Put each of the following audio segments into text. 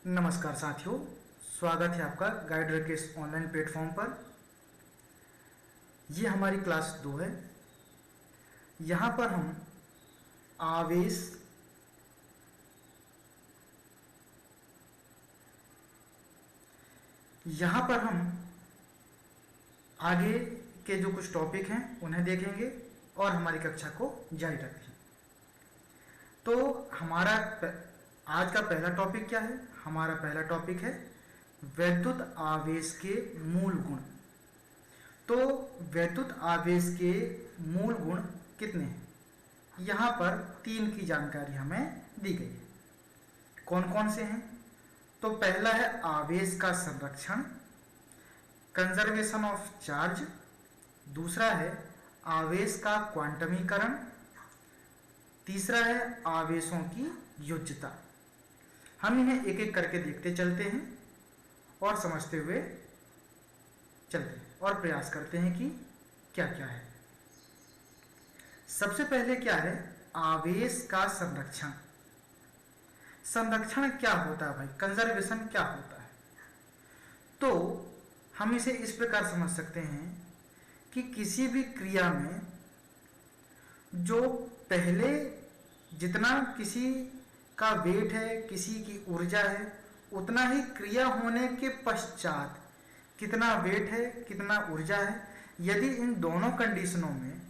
नमस्कार साथियों, स्वागत है आपका गाइड राकेश ऑनलाइन प्लेटफॉर्म पर। ये हमारी क्लास 2 है। यहाँ पर हम आवेश आगे के जो कुछ टॉपिक हैं उन्हें देखेंगे और हमारी कक्षा को जारी रखेंगे। तो हमारा आज का पहला टॉपिक क्या है? हमारा पहला टॉपिक है वैद्युत आवेश के मूल गुण। तो वैद्युत आवेश के मूल गुण कितने हैं? यहाँ पर 3 की जानकारी हमें दी गई है। कौन कौन से हैं? तो पहला है आवेश का संरक्षण, कंजर्वेशन ऑफ चार्ज। दूसरा है आवेश का क्वांटमीकरण। तीसरा है आवेशों की योज्यता। हम इन्हें एक एक करके देखते चलते हैं और समझते हुए चलते हैं और प्रयास करते हैं कि क्या क्या है। सबसे पहले क्या है? आवेश का संरक्षण। संरक्षण क्या होता है भाई? कंजर्वेशन क्या होता है? तो हम इसे इस प्रकार समझ सकते हैं कि किसी भी क्रिया में जो पहले जितना किसी का वेट है, किसी की ऊर्जा है, उतना ही क्रिया होने के पश्चात कितना वेट है, कितना ऊर्जा है। यदि इन दोनों कंडीशनों में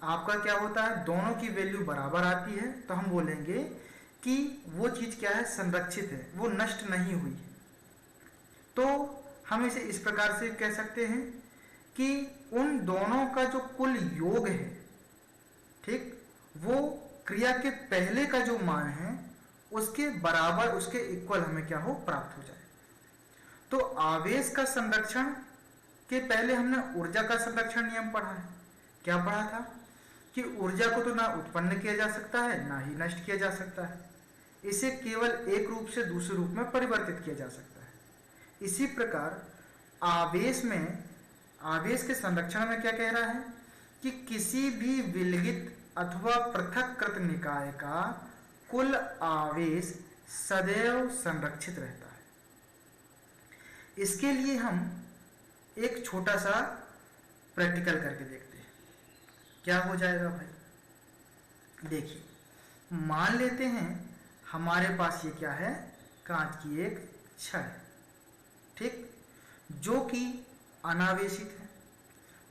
आपका क्या होता है, दोनों की वैल्यू बराबर आती है, तो हम बोलेंगे कि वो चीज क्या है? संरक्षित है, वो नष्ट नहीं हुई है। तो हम इसे इस प्रकार से कह सकते हैं कि उन दोनों का जो कुल योग है, ठीक, वो क्रिया के पहले का जो मान है उसके बराबर, उसके इक्वल हमें क्या हो? प्राप्त हो जाए। तो आवेश का संरक्षण के पहले हमने ऊर्जा का संरक्षण नियम पढ़ा है। क्या पढ़ा था? कि ऊर्जा को तो ना उत्पन्न किया जा सकता है, ना ही नष्ट किया जा सकता है। इसे केवल एक रूप से दूसरे रूप में परिवर्तित किया जा सकता है। इसी प्रकार आवेश के संरक्षण में क्या कह रहा है कि किसी भी विलगित अथवा पृथक्कृत निकाय का कुल आवेश सदैव संरक्षित रहता है। इसके लिए हम एक छोटा सा प्रैक्टिकल करके देखते हैं। क्या हो जाएगा भाई? देखिए, मान लेते हैं हमारे पास ये क्या है? कांच की एक छड़ है, ठीक, जो कि अनावेशित है,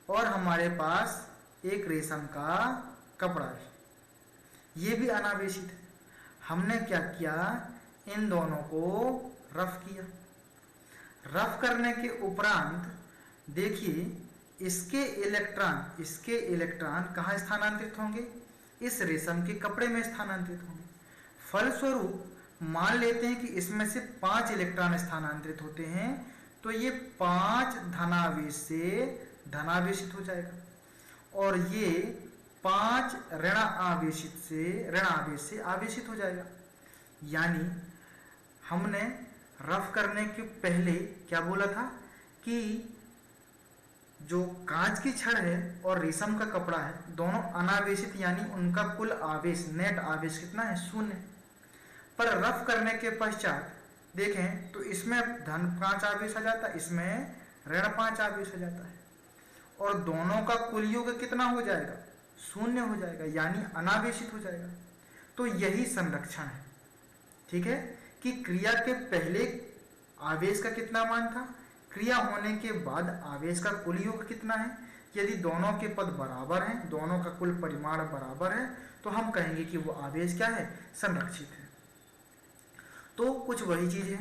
और हमारे पास एक रेशम का कपड़ा है, ये भी अनावेशित है। हमने क्या किया? इन दोनों को रफ किया। रफ करने के उपरांत देखिए, इसके इलेक्ट्रॉन कहाँ स्थानांतरित होंगे? इस रेशम के कपड़े में स्थानांतरित होंगे। फलस्वरूप मान लेते हैं कि इसमें से 5 इलेक्ट्रॉन स्थानांतरित होते हैं, तो ये 5 धनावेश से धनावेशित हो जाएगा, और ये 5 ऋण आवेश से आवेशित हो जाएगा। यानी हमने रफ करने के पहले क्या बोला था कि जो कांच की छड़ है और रेशम का कपड़ा है, दोनों अनावेशित, यानी उनका कुल आवेश, नेट आवेश कितना है? 0। पर रफ करने के पश्चात देखें तो इसमें धन 5 आवेश आ जाता है, इसमें ऋण 5 आवेश आ जाता है, और दोनों का कुल योग कितना हो जाएगा? 0 हो जाएगा, यानी अनावेशित हो जाएगा। तो यही संरक्षण है, ठीक है, कि क्रिया के पहले आवेश का कितना मान था, क्रिया होने के बाद आवेश का कुल योग कितना है। यदि दोनों के पद बराबर हैं, दोनों का कुल परिमाण बराबर है, तो हम कहेंगे कि वो आवेश क्या है? संरक्षित है। तो कुछ वही चीज है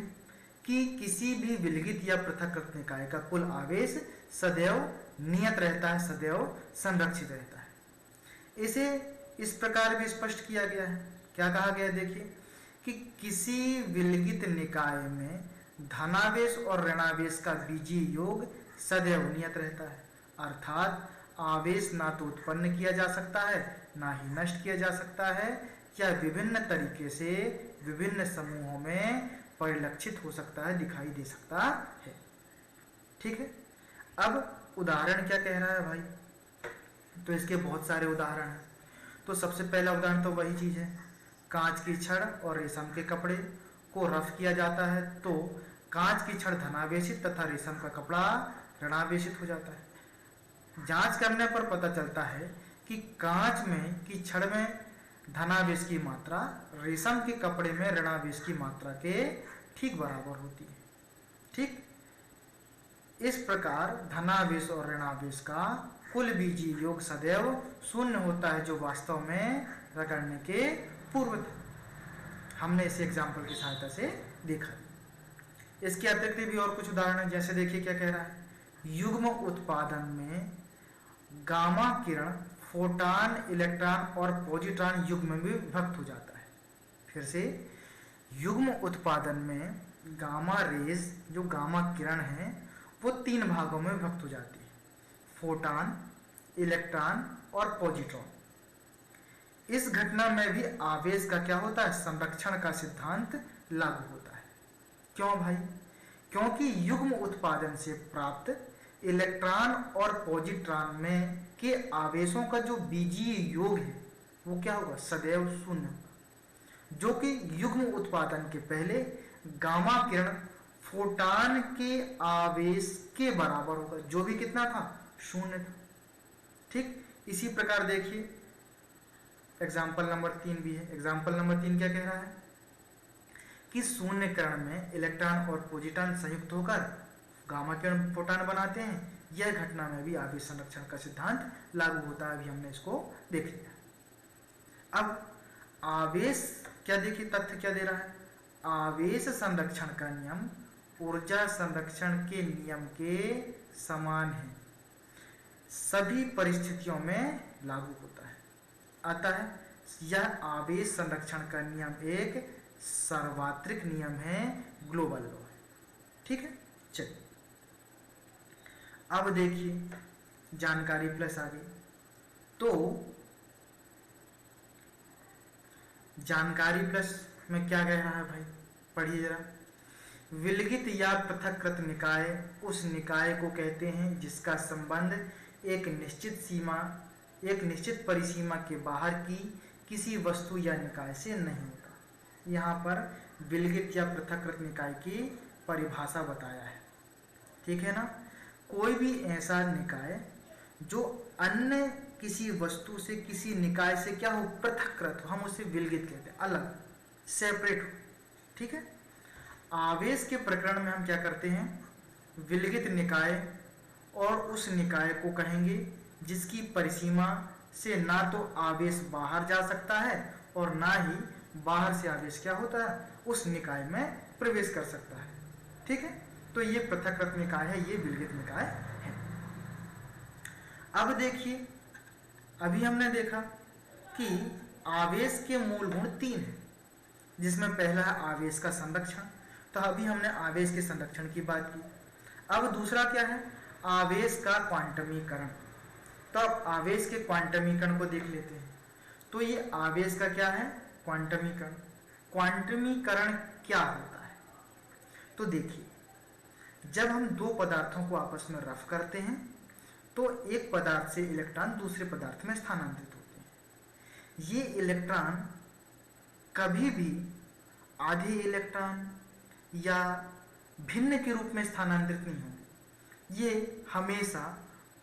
कि किसी भी विलगित या पृथक्कृत निकाय का कुल आवेश सदैव नियत रहता है, सदैव संरक्षित रहता है। इसे इस प्रकार भी स्पष्ट किया गया है। क्या कहा गया? देखिए कि किसी विलगित निकाय में धनावेश और ऋणावेश का बीजीय योग सदैव नियत रहता है, अर्थात आवेश ना तो उत्पन्न किया जा सकता है, ना ही नष्ट किया जा सकता है, या विभिन्न तरीके से विभिन्न समूहों में परिलक्षित हो सकता है, दिखाई दे सकता है। ठीक है। अब उदाहरण क्या कह रहा है भाई? तो इसके बहुत सारे उदाहरण हैं। तो सबसे पहला उदाहरण तो वही चीज है, कांच की छड़ और रेशम के कपड़े, को रफ किया जाता है तो कांच की छड़ धनावेशित तथा रेशम का कपड़ा ऋणावेशित हो जाता है। जांच करने पर पता चलता है कि कांच में की छड़ में धनावेश की मात्रा रेशम के कपड़े में ऋणावेश की मात्रा के ठीक बराबर होती है। ठीक इस प्रकार धनावेश और ऋणावेश का कुल बीजीय योग सदैव शून्य होता है, जो वास्तव में रगड़ने के पूर्व था। हमने इसे एग्जाम्पल की सहायता से देखा। इसके अतिरिक्त भी और कुछ उदाहरण है, जैसे देखिए क्या कह रहा है, युग्म उत्पादन में गामा किरण फोटॉन, इलेक्ट्रॉन और पॉजिट्रॉन युग्म में विभक्त हो जाता है। फिर से युग्म उत्पादन में गामा रेज, जो गामा किरण है, वो 3 भागों में विभक्त हो जाती है, फोटॉन, इलेक्ट्रॉन और पॉजिट्रॉन। इस घटना में भी आवेश का क्या होता है, संरक्षण का सिद्धांत लागू होता है। क्यों भाई? क्योंकि युग्म उत्पादन से प्राप्त इलेक्ट्रॉन और पॉजिट्रॉन में के आवेशों का जो बीजीय योग है वो क्या होगा, सदैव शून्य होगा, जो कि युग्म उत्पादन के पहले गामा किरण फोटॉन के आवेश के बराबर होगा, जो भी कितना था, शून्य था। ठीक इसी प्रकार देखिए एग्जाम्पल नंबर 3 भी है। एग्जाम्पल नंबर 3 क्या कह रहा है कि शून्य कण में इलेक्ट्रॉन और पॉजिट्रॉन संयुक्त होकर गामा किरण फोटॉन बनाते हैं। यह घटना में भी आवेश संरक्षण का सिद्धांत लागू होता है। अभी हमने इसको देख लिया। अब आवेश क्या, देखिए तथ्य क्या दे रहा है, आवेश संरक्षण का नियम ऊर्जा संरक्षण के नियम के समान है, सभी परिस्थितियों में लागू होता है। अतः यह आवेश संरक्षण का नियम एक सार्वत्रिक नियम है, ग्लोबल लॉ है। ठीक है, चलिए अब देखिए जानकारी प्लस आगे। तो जानकारी प्लस में क्या कह रहा है भाई, पढ़िए जरा। विलगित या पृथक्कृत निकाय उस निकाय को कहते हैं जिसका संबंध एक निश्चित परिसीमा के बाहर की किसी वस्तु या निकाय से नहीं होता। यहाँ पर विलगित या पृथक्कृत निकाय की परिभाषा बताया है। ठीक है ना, कोई भी ऐसा निकाय जो अन्य किसी वस्तु से, किसी निकाय से क्या हो, पृथक्कृत हो, हम उसे विलगित कहते हैं, अलग, सेपरेट हो। ठीक है, आवेश के प्रकरण में हम क्या करते हैं, विलगित निकाय और उस निकाय को कहेंगे जिसकी परिसीमा से ना तो आवेश बाहर जा सकता है और ना ही बाहर से आवेश क्या होता है, उस निकाय में प्रवेश कर सकता है। ठीक है, तो ये पृथक्कृत निकाय है, ये विलगित निकाय है। अब देखिए, अभी हमने देखा कि आवेश के मूल गुण 3 हैं, जिसमें पहला है आवेश का संरक्षण। तो अभी हमने आवेश के संरक्षण की बात की। अब दूसरा क्या है, आवेश का क्वांटमीकरण। तो अब आवेश के क्वांटमीकरण को देख लेते हैं। तो ये आवेश का क्या है, क्वांटमीकरण। क्वांटमीकरण क्या होता है, तो देखिए, जब हम 2 पदार्थों को आपस में रफ करते हैं तो एक पदार्थ से इलेक्ट्रॉन दूसरे पदार्थ में स्थानांतरित होते हैं। ये इलेक्ट्रॉन कभी भी आधे इलेक्ट्रॉन या भिन्न के रूप में स्थानांतरित नहीं होंगे, ये हमेशा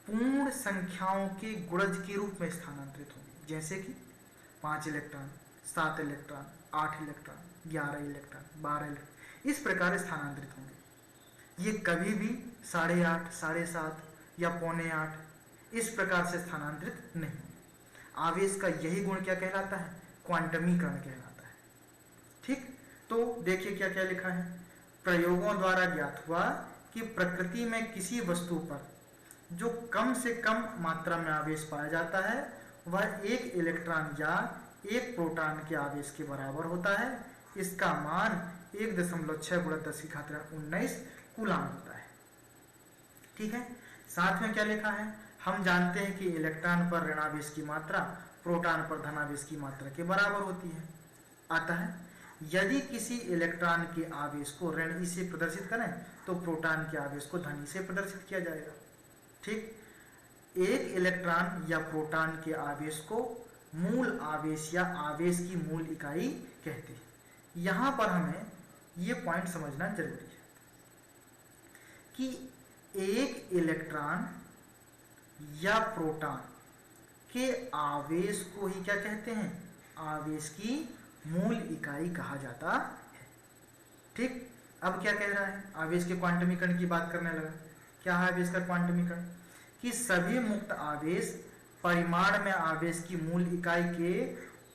पूर्ण संख्याओं के गुणज के रूप में स्थानांतरित होंगे, जैसे कि 5 electron, 7 electron, 8 electron, 11 electron, 12 electron, इस प्रकार स्थानांतरित होंगे। ये कभी भी 8.5, 7.5 या 7.25 इस प्रकार से स्थानांतरित नहीं होंगे। आवेश का यही गुण क्या कहलाता है, क्वांटमीकरण कहलाता है। ठीक, तो देखिए क्या क्या लिखा है, प्रयोगों द्वारा ज्ञात हुआ कि प्रकृति में किसी वस्तु पर जो कम से कम मात्रा में आवेश पाया जाता है वह 1 इलेक्ट्रॉन या 1 प्रोटॉन के आवेश के बराबर होता है। इसका मान 1.6 × 10⁻19 कूलाम होता है। ठीक है, साथ में क्या लिखा है, हम जानते हैं कि इलेक्ट्रॉन पर ऋणावेश की मात्रा प्रोटॉन पर धनावेश की मात्रा के बराबर होती है। अतः यदि किसी इलेक्ट्रॉन के आवेश को ऋण से प्रदर्शित करें तो प्रोटॉन के आवेश को धन से प्रदर्शित किया जाएगा। ठीक, एक इलेक्ट्रॉन या प्रोटॉन के आवेश को मूल आवेश या आवेश की मूल इकाई कहते हैं। यहाँ पर हमें ये पॉइंट समझना जरूरी है कि एक इलेक्ट्रॉन या प्रोटॉन के आवेश को ही क्या कहते हैं, आवेश की मूल इकाई कहा जाता है। ठीक, अब क्या कह रहा है, आवेश के क्वांटमीकरण की बात करने लगा। क्या है आवेश का क्वांटमीकरण, कि सभी मुक्त आवेश परिमाण में आवेश की मूल इकाई के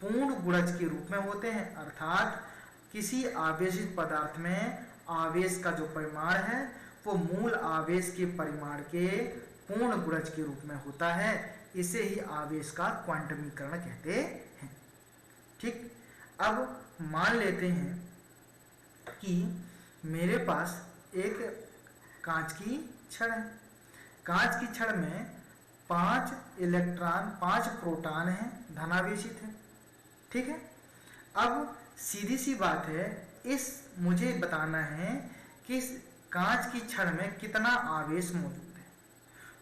पूर्ण गुणज के रूप में होते हैं। अर्थात किसी आवेशित पदार्थ में आवेश का जो परिमाण है वो मूल आवेश के परिमाण के पूर्ण गुणज के रूप में होता है। इसे ही आवेश का क्वांटमीकरण कहते हैं। ठीक, अब मान लेते हैं कि मेरे पास एक कांच की छड़ है। कांच की छड़ में 5 इलेक्ट्रॉन 5 प्रोटॉन हैं, धनावेशित है। ठीक है, अब सीधी सी बात है, इस मुझे बताना है कि इस कांच की छड़ में कितना आवेश मौजूद है।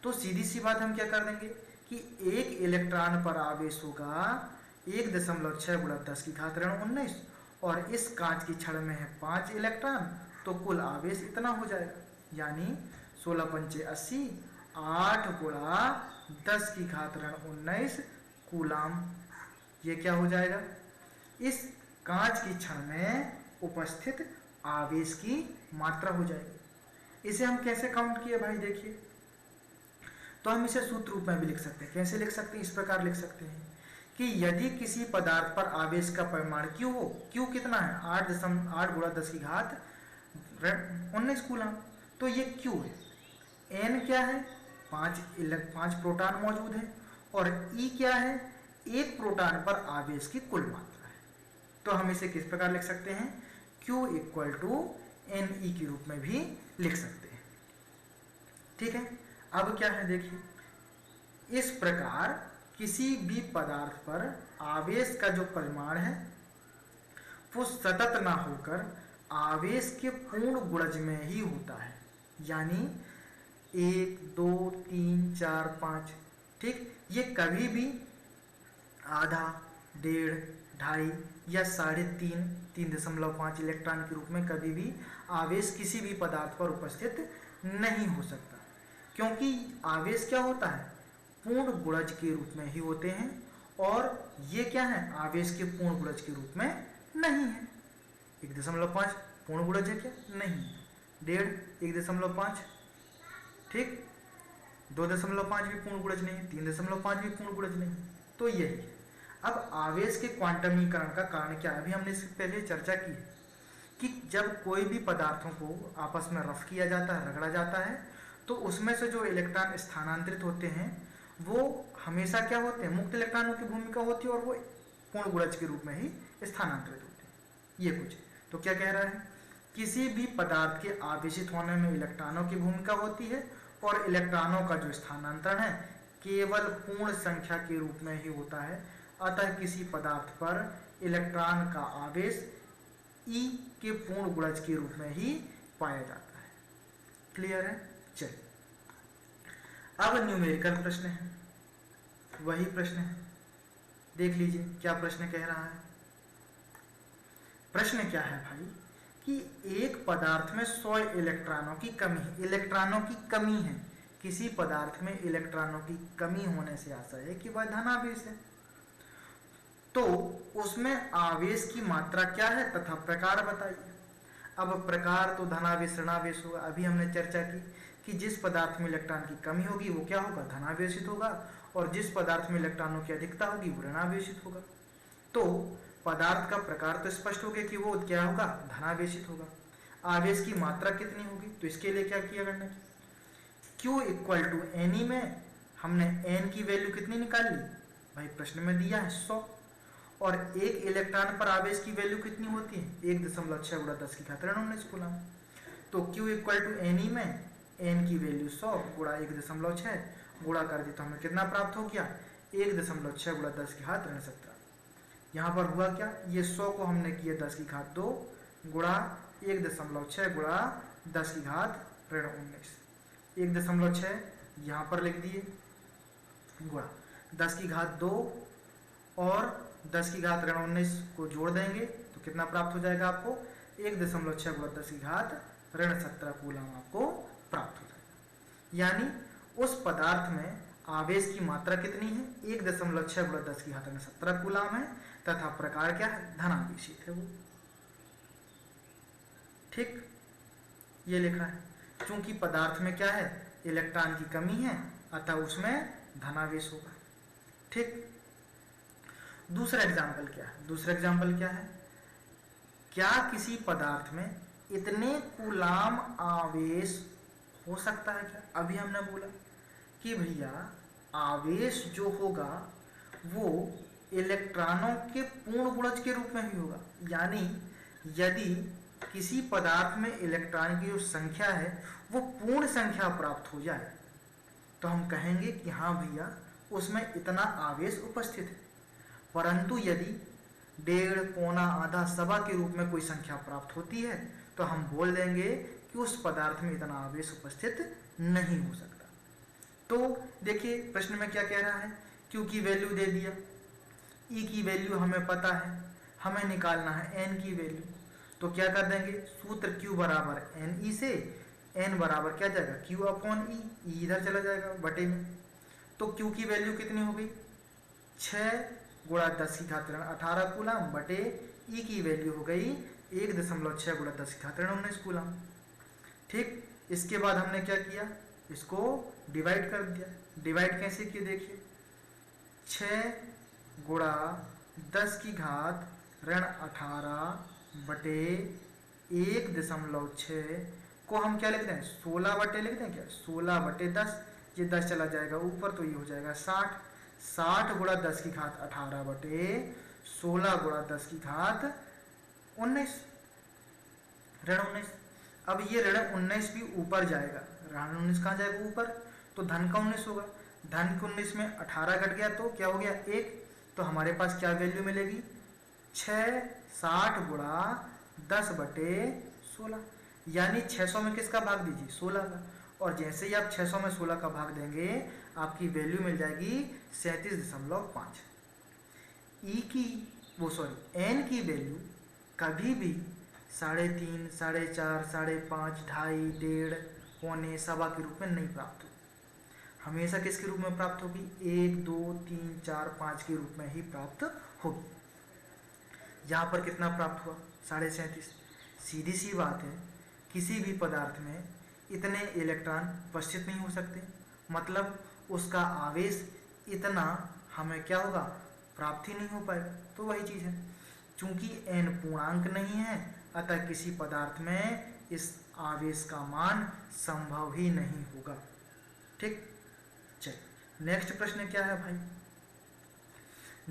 तो सीधी सी बात हम क्या कर देंगे कि एक इलेक्ट्रॉन पर आवेश होगा 1.6 × 10⁻19 और इस कांच की छड़ में है 5 इलेक्ट्रॉन, तो कुल आवेश इतना हो जाएगा, यानी 16 पंचे 80, 8 × 10⁻19 कूलाम। ये क्या हो जाएगा, इस कांच की छड़ में उपस्थित आवेश की मात्रा हो जाएगी। इसे हम कैसे काउंट किए भाई, देखिए, तो हम इसे सूत्र रूप में भी लिख सकते हैं। कैसे लिख सकते हैं, इस प्रकार लिख सकते हैं कि यदि किसी पदार्थ पर आवेश का परिमाण Q हो, Q कितना है 8 × 10⁻19 कूलम, तो ये Q है। N क्या है, 5 प्रोटॉन मौजूद है, और E क्या है, एक प्रोटॉन पर आवेश की कुल मात्रा है। तो हम इसे किस प्रकार लिख सकते हैं, Q = Ne के रूप में भी लिख सकते हैं। ठीक है, अब क्या है देखिए, इस प्रकार किसी भी पदार्थ पर आवेश का जो परिमाण है वो सतत ना होकर आवेश के पूर्ण गुणज में ही होता है, यानी 1, 2, 3, 4, 5। ठीक, ये कभी भी आधा, 1.5, 2.5 या 3.5, 3.5 इलेक्ट्रॉन के रूप में कभी भी आवेश किसी भी पदार्थ पर उपस्थित नहीं हो सकता, क्योंकि आवेश क्या होता है, पूर्ण गुणज के रूप में ही होते हैं, और ये क्या है, आवेश के पूर्ण गुणज के रूप में नहीं है। 1.5 पूर्ण गुणज है क्या, नहीं। 1.5 1.5, ठीक, 2.5 भी पूर्ण गुणज नहीं, 3.5 भी पूर्ण गुणज नहीं। तो यही है। अब आवेश के क्वांटमीकरण का कारण क्या है, अभी हमने इससे पहले चर्चा की है कि जब कोई भी पदार्थों को आपस में रफ किया जाता है, रगड़ा जाता है, तो उसमें से जो इलेक्ट्रॉन स्थानांतरित होते हैं वो हमेशा क्या होते हैं, मुक्त इलेक्ट्रॉनों की भूमिका होती है, और वो पूर्ण गुणज के रूप में ही स्थानांतरित होते हैं। ये कुछ तो क्या कह रहा है, किसी भी पदार्थ के आवेशित होने में इलेक्ट्रॉनों की भूमिका होती है, और इलेक्ट्रॉनों का जो स्थानांतरण है केवल पूर्ण संख्या के रूप में ही होता है। अतः किसी पदार्थ पर इलेक्ट्रॉन का आवेश E के पूर्ण गुणज के रूप में ही पाया जाता है। क्लियर है, चलिए अब न्यूमेरिकल प्रश्न है, वही प्रश्न है, देख लीजिए क्या प्रश्न कह रहा है। प्रश्न क्या है भाई, कि एक पदार्थ में 100 इलेक्ट्रॉनों की कमी है, इलेक्ट्रॉनों की कमी है, किसी पदार्थ में इलेक्ट्रॉनों की कमी होने से आशा है कि वह धनावेश है, तो उसमें आवेश की मात्रा क्या है तथा प्रकार बताइए। अब प्रकार तो धनावेश ऋणावेश होगा। अभी हमने चर्चा की कि जिस पदार्थ में इलेक्ट्रॉन की कमी होगी वो क्या होगा, धनावेशित होगा, और जिस पदार्थ में इलेक्ट्रॉनों की अधिकता होगी वो ऋणावेशित होगा। तो पदार्थ का प्रकार तो स्पष्ट हो गया कि वो क्या होगा, धनावेशित होगा। आवेश की मात्रा कितनी होगी, तो इसके लिए क्या किया करना है, Q = Ne में हमने N की वैल्यू कितनी निकाल ली भाई, प्रश्न में दिया है 100, और एक इलेक्ट्रॉन पर आवेश की वैल्यू कितनी होती है, 1.6 × 10⁻19 कूलम। तो Q = Ne में N की वैल्यू 100 गुणा 1.6 गुणा कर दी तो हमें कितना प्राप्त हो गया, 1.6 × 10⁻17। यहाँ पर हुआ क्या, ये 100 को हमने किया 10⁻2 गुणा 1.6 गुणा 10⁻19, 1.6 यहाँ पर लिख दिए गुणा 10⁻2 और 10⁻19 को जोड़ देंगे तो कितना प्राप्त हो जाएगा आपको, 1.6 × 10 की घात ऋण 17 कूलम आपको प्राप्त हो जाएगा। यानी उस पदार्थ में आवेश की मात्रा कितनी है? 1.6 × 10 की घात ऋण 17 कूलम है तथा प्रकार क्या है? धनावेशित है वो। ठीक, ये लिखा है। क्योंकि पदार्थ में क्या है? इलेक्ट्रॉन की कमी है, अतः उसमें धनावेश होगा। ठीक, दूसरा एग्जाम्पल क्या है? दूसरा एग्जाम्पल क्या है? क्या किसी पदार्थ में इतने कूलाम आवेश हो सकता है क्या? अभी हमने बोला कि भैया आवेश जो होगा वो इलेक्ट्रॉनों के पूर्ण गुणज के रूप में ही होगा। यानी यदि किसी पदार्थ में इलेक्ट्रॉन की जो संख्या है वो पूर्ण संख्या प्राप्त हो जाए तो हम कहेंगे कि हाँ भैया उसमें इतना आवेश उपस्थित है। परंतु यदि 1.5, पौना, आधा, सवा के रूप में कोई संख्या प्राप्त होती है तो हम बोल देंगे कि उस पदार्थ में इतना आवेश उपस्थित नहीं हो सकता। तो देखिए प्रश्न में क्या कह रहा है? Q की वैल्यू दे दिया, E की वैल्यू हमें पता है, हमें निकालना है N की वैल्यू। तो क्या कर देंगे? सूत्र Q बराबर NE से N बराबर क्या जाएगा? Q/E। E इधर चला जाएगा बटे में। तो Q की वैल्यू कितनी हो गई? 6 × 10 की घात ऋण 18 कूलम बटे E की वैल्यू हो गई 1.6 × 10 की घात ऋण 19 कूलम। ठीक, इसके बाद हमने क्या किया? इसको डिवाइड कर दिया। डिवाइड कैसे किया? देखिए 6 × 10 की घात ऋण 18 बटे 1.6 को हम क्या लिखते हैं? 16 बटे लिखते हैं क्या? 16 बटे 10, ये 10 चला जाएगा ऊपर तो ये हो जाएगा 60। 60 × 10 की घात 18 बटे 16 × 10 की घात 19 ऋण 19। अब ये ऋण 19 भी ऊपर जाएगा। ऋण 19 कहाँ जाएगा? ऊपर। तो धन का 19 होगा। धन के 19 में 18 घट गया तो क्या हो गया? 1। तो हमारे पास क्या वैल्यू मिलेगी? 60 × 10 बटे 16। यानी 600 में किसका भाग दीजिए? 16 का। और जैसे ही आप 600 में 16 का भाग देंगे आपकी वैल्यू मिल जाएगी 37.5। N की वैल्यू कभी भी 3.5, 4.5, 5.5, 2.5, 1.5, पौने, सवा के रूप में नहीं प्राप्त होगी। हमेशा किसके रूप में प्राप्त होगी? 1, 2, 3, 4, 5 के रूप में ही प्राप्त होगी। यहाँ पर कितना प्राप्त हुआ? 37.5। सीधी सी बात है, किसी भी पदार्थ में इतने इलेक्ट्रॉन उपस्थित नहीं हो सकते, मतलब उसका आवेश इतना हमें क्या होगा? प्राप्त ही नहीं हो पाएगा। तो वही चीज़ है, चूंकि n पूर्णांक नहीं है अतः किसी पदार्थ में इस आवेश का मान संभव ही नहीं होगा। ठीक, चलिए नेक्स्ट प्रश्न क्या है भाई?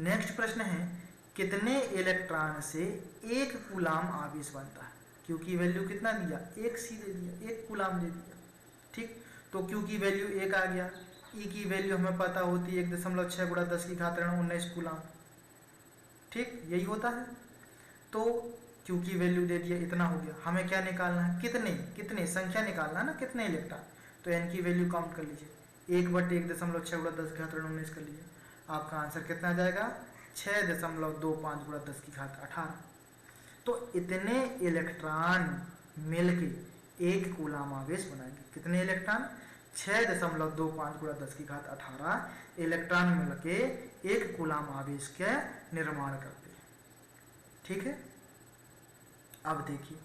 नेक्स्ट प्रश्न है कितने इलेक्ट्रॉन से 1 कूलाम आवेश बनता है? Q की वैल्यू कितना दिया? 1 सी दे दिया, 1 कूलाम दे दिया। ठीक, तो Q की वैल्यू 1 आ गया। E की वैल्यू हमें पता होती है 1.6 × 10 की घात ऋण 19 कूलाम। ठीक, यही होता है। तो Q की वैल्यू दे दिया, इतना हो गया। हमें क्या निकालना है? कितने संख्या निकालना है ना, कितने इलेक्ट्रॉन। तो N की वैल्यू काउंट कर लीजिए, 1 बटे 1.6 × 10 की घात ऋण 19 कर लीजिए। आपका आंसर कितना आ जाएगा? 6.25 × 10 की घात 18। तो इतने इलेक्ट्रॉन मिलके 1 कूलाम आवेश बनाएंगे। कितने इलेक्ट्रॉन? 6.25 × 10 की घात 18 इलेक्ट्रॉन मिलके 1 कूलाम आवेश के निर्माण करते हैं। ठीक है, अब देखिए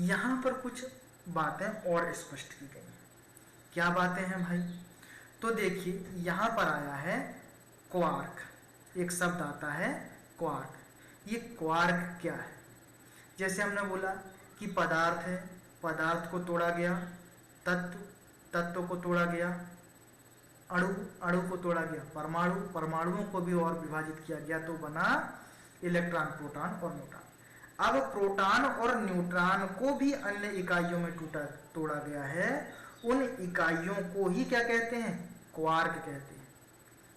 यहां पर कुछ बातें और स्पष्ट की गई हैं। क्या बातें हैं भाई? तो देखिए यहां पर आया है क्वार्क, एक शब्द आता है क्वार्क। ये क्वार्क क्या है? जैसे हमने बोला कि पदार्थ है, पदार्थ को तोड़ा गया, तत्व को तोड़ा गया, अणु को तोड़ा गया, परमाणुओं को भी और विभाजित किया गया तो बना इलेक्ट्रॉन, प्रोटॉन और न्यूट्रॉन। अब प्रोटॉन और न्यूट्रॉन को भी अन्य इकाइयों में तोड़ा गया है। उन इकाइयों को ही क्या कहते हैं? क्वार्क कहते हैं।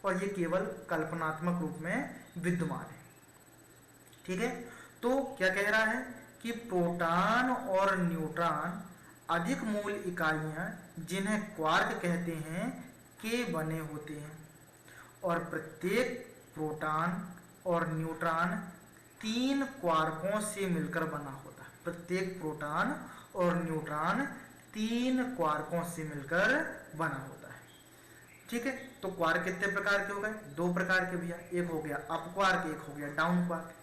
और ये केवल कल्पनात्मक रूप में विद्यमान है। ठीक है, तो क्या कह रहा है कि प्रोटॉन और न्यूट्रॉन अधिक मूल इकाइयां जिन्हें क्वार्क कहते हैं के बने होते हैं और प्रत्येक प्रोटॉन और न्यूट्रॉन 3 क्वार्कों से मिलकर बना होता है। प्रत्येक प्रोटॉन और न्यूट्रॉन 3 क्वार्कों से मिलकर बना होता है। ठीक है, तो क्वार्क कितने प्रकार के हो गए? 2 प्रकार के भैया, एक हो गया अप क्वार्क, एक हो गया डाउन क्वार्क।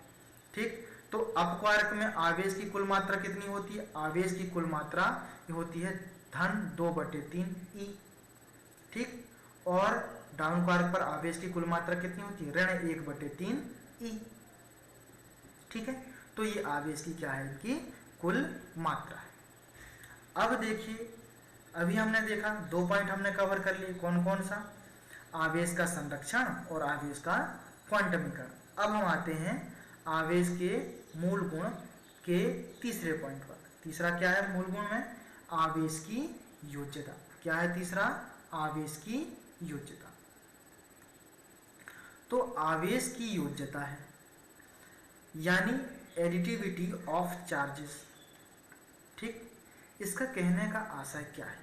ठीक, तो अप क्वार्क में आवेश की कुल मात्रा कितनी होती है? आवेश की कुल मात्रा होती है धन 2/3 ई। ठीक, और डाउन क्वार्क पर आवेश की कुल मात्रा कितनी होती है? ऋण 1/3 ई। ठीक है, तो ये आवेश की क्या है? इनकी कुल मात्रा है। अब देखिए, अभी हमने देखा 2 पॉइंट हमने कवर कर लिए। कौन कौन सा? आवेश का संरक्षण और आवेश का क्वांटमीकरण। अब हम आते हैं आवेश के मूल गुण के तीसरे पॉइंट पर। तीसरा क्या है मूल गुण में? आवेश की योज्यता। क्या है तीसरा? आवेश की योज्यता। तो आवेश की योज्यता है यानी एडिटिविटी ऑफ चार्जेस। ठीक, इसका कहने का आशय क्या है?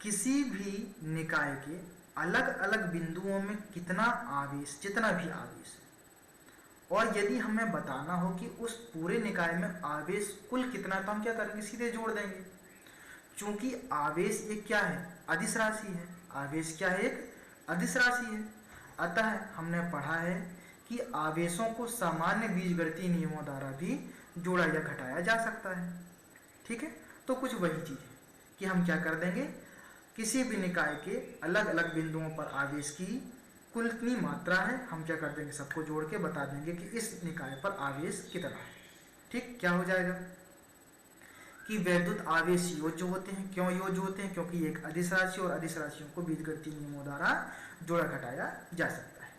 किसी भी निकाय के अलग अलग बिंदुओं में कितना आवेश, जितना भी आवेश, और यदि हमें बताना हो कि उस पूरे निकाय में आवेश कुल कितना, तो हम क्या करेंगे? सीधे जोड़ देंगे। चूंकि आवेश एक क्या है? अदिश राशि है। आवेश क्या है? एक अदिश राशि है। अतः हमने पढ़ा है कि आवेशों को सामान्य बीजगणितीय नियमों द्वारा भी जोड़ा या घटाया जा सकता है। ठीक है, तो कुछ वही चीज है कि हम क्या कर देंगे, किसी भी निकाय के अलग अलग बिंदुओं पर आवेश की कुल इतनी मात्रा है, हम क्या कर देंगे? सबको जोड़ के बता देंगे कि इस निकाय पर आवेश कितना है। ठीक, क्या हो जाएगा कि वैद्युत आवेश योज्य होते हैं। क्यों योज्य होते हैं? क्योंकि एक अदिश राशि और अदिश राशियों को बीजगणितीय नियमों द्वारा जोड़ा घटाया जा सकता है।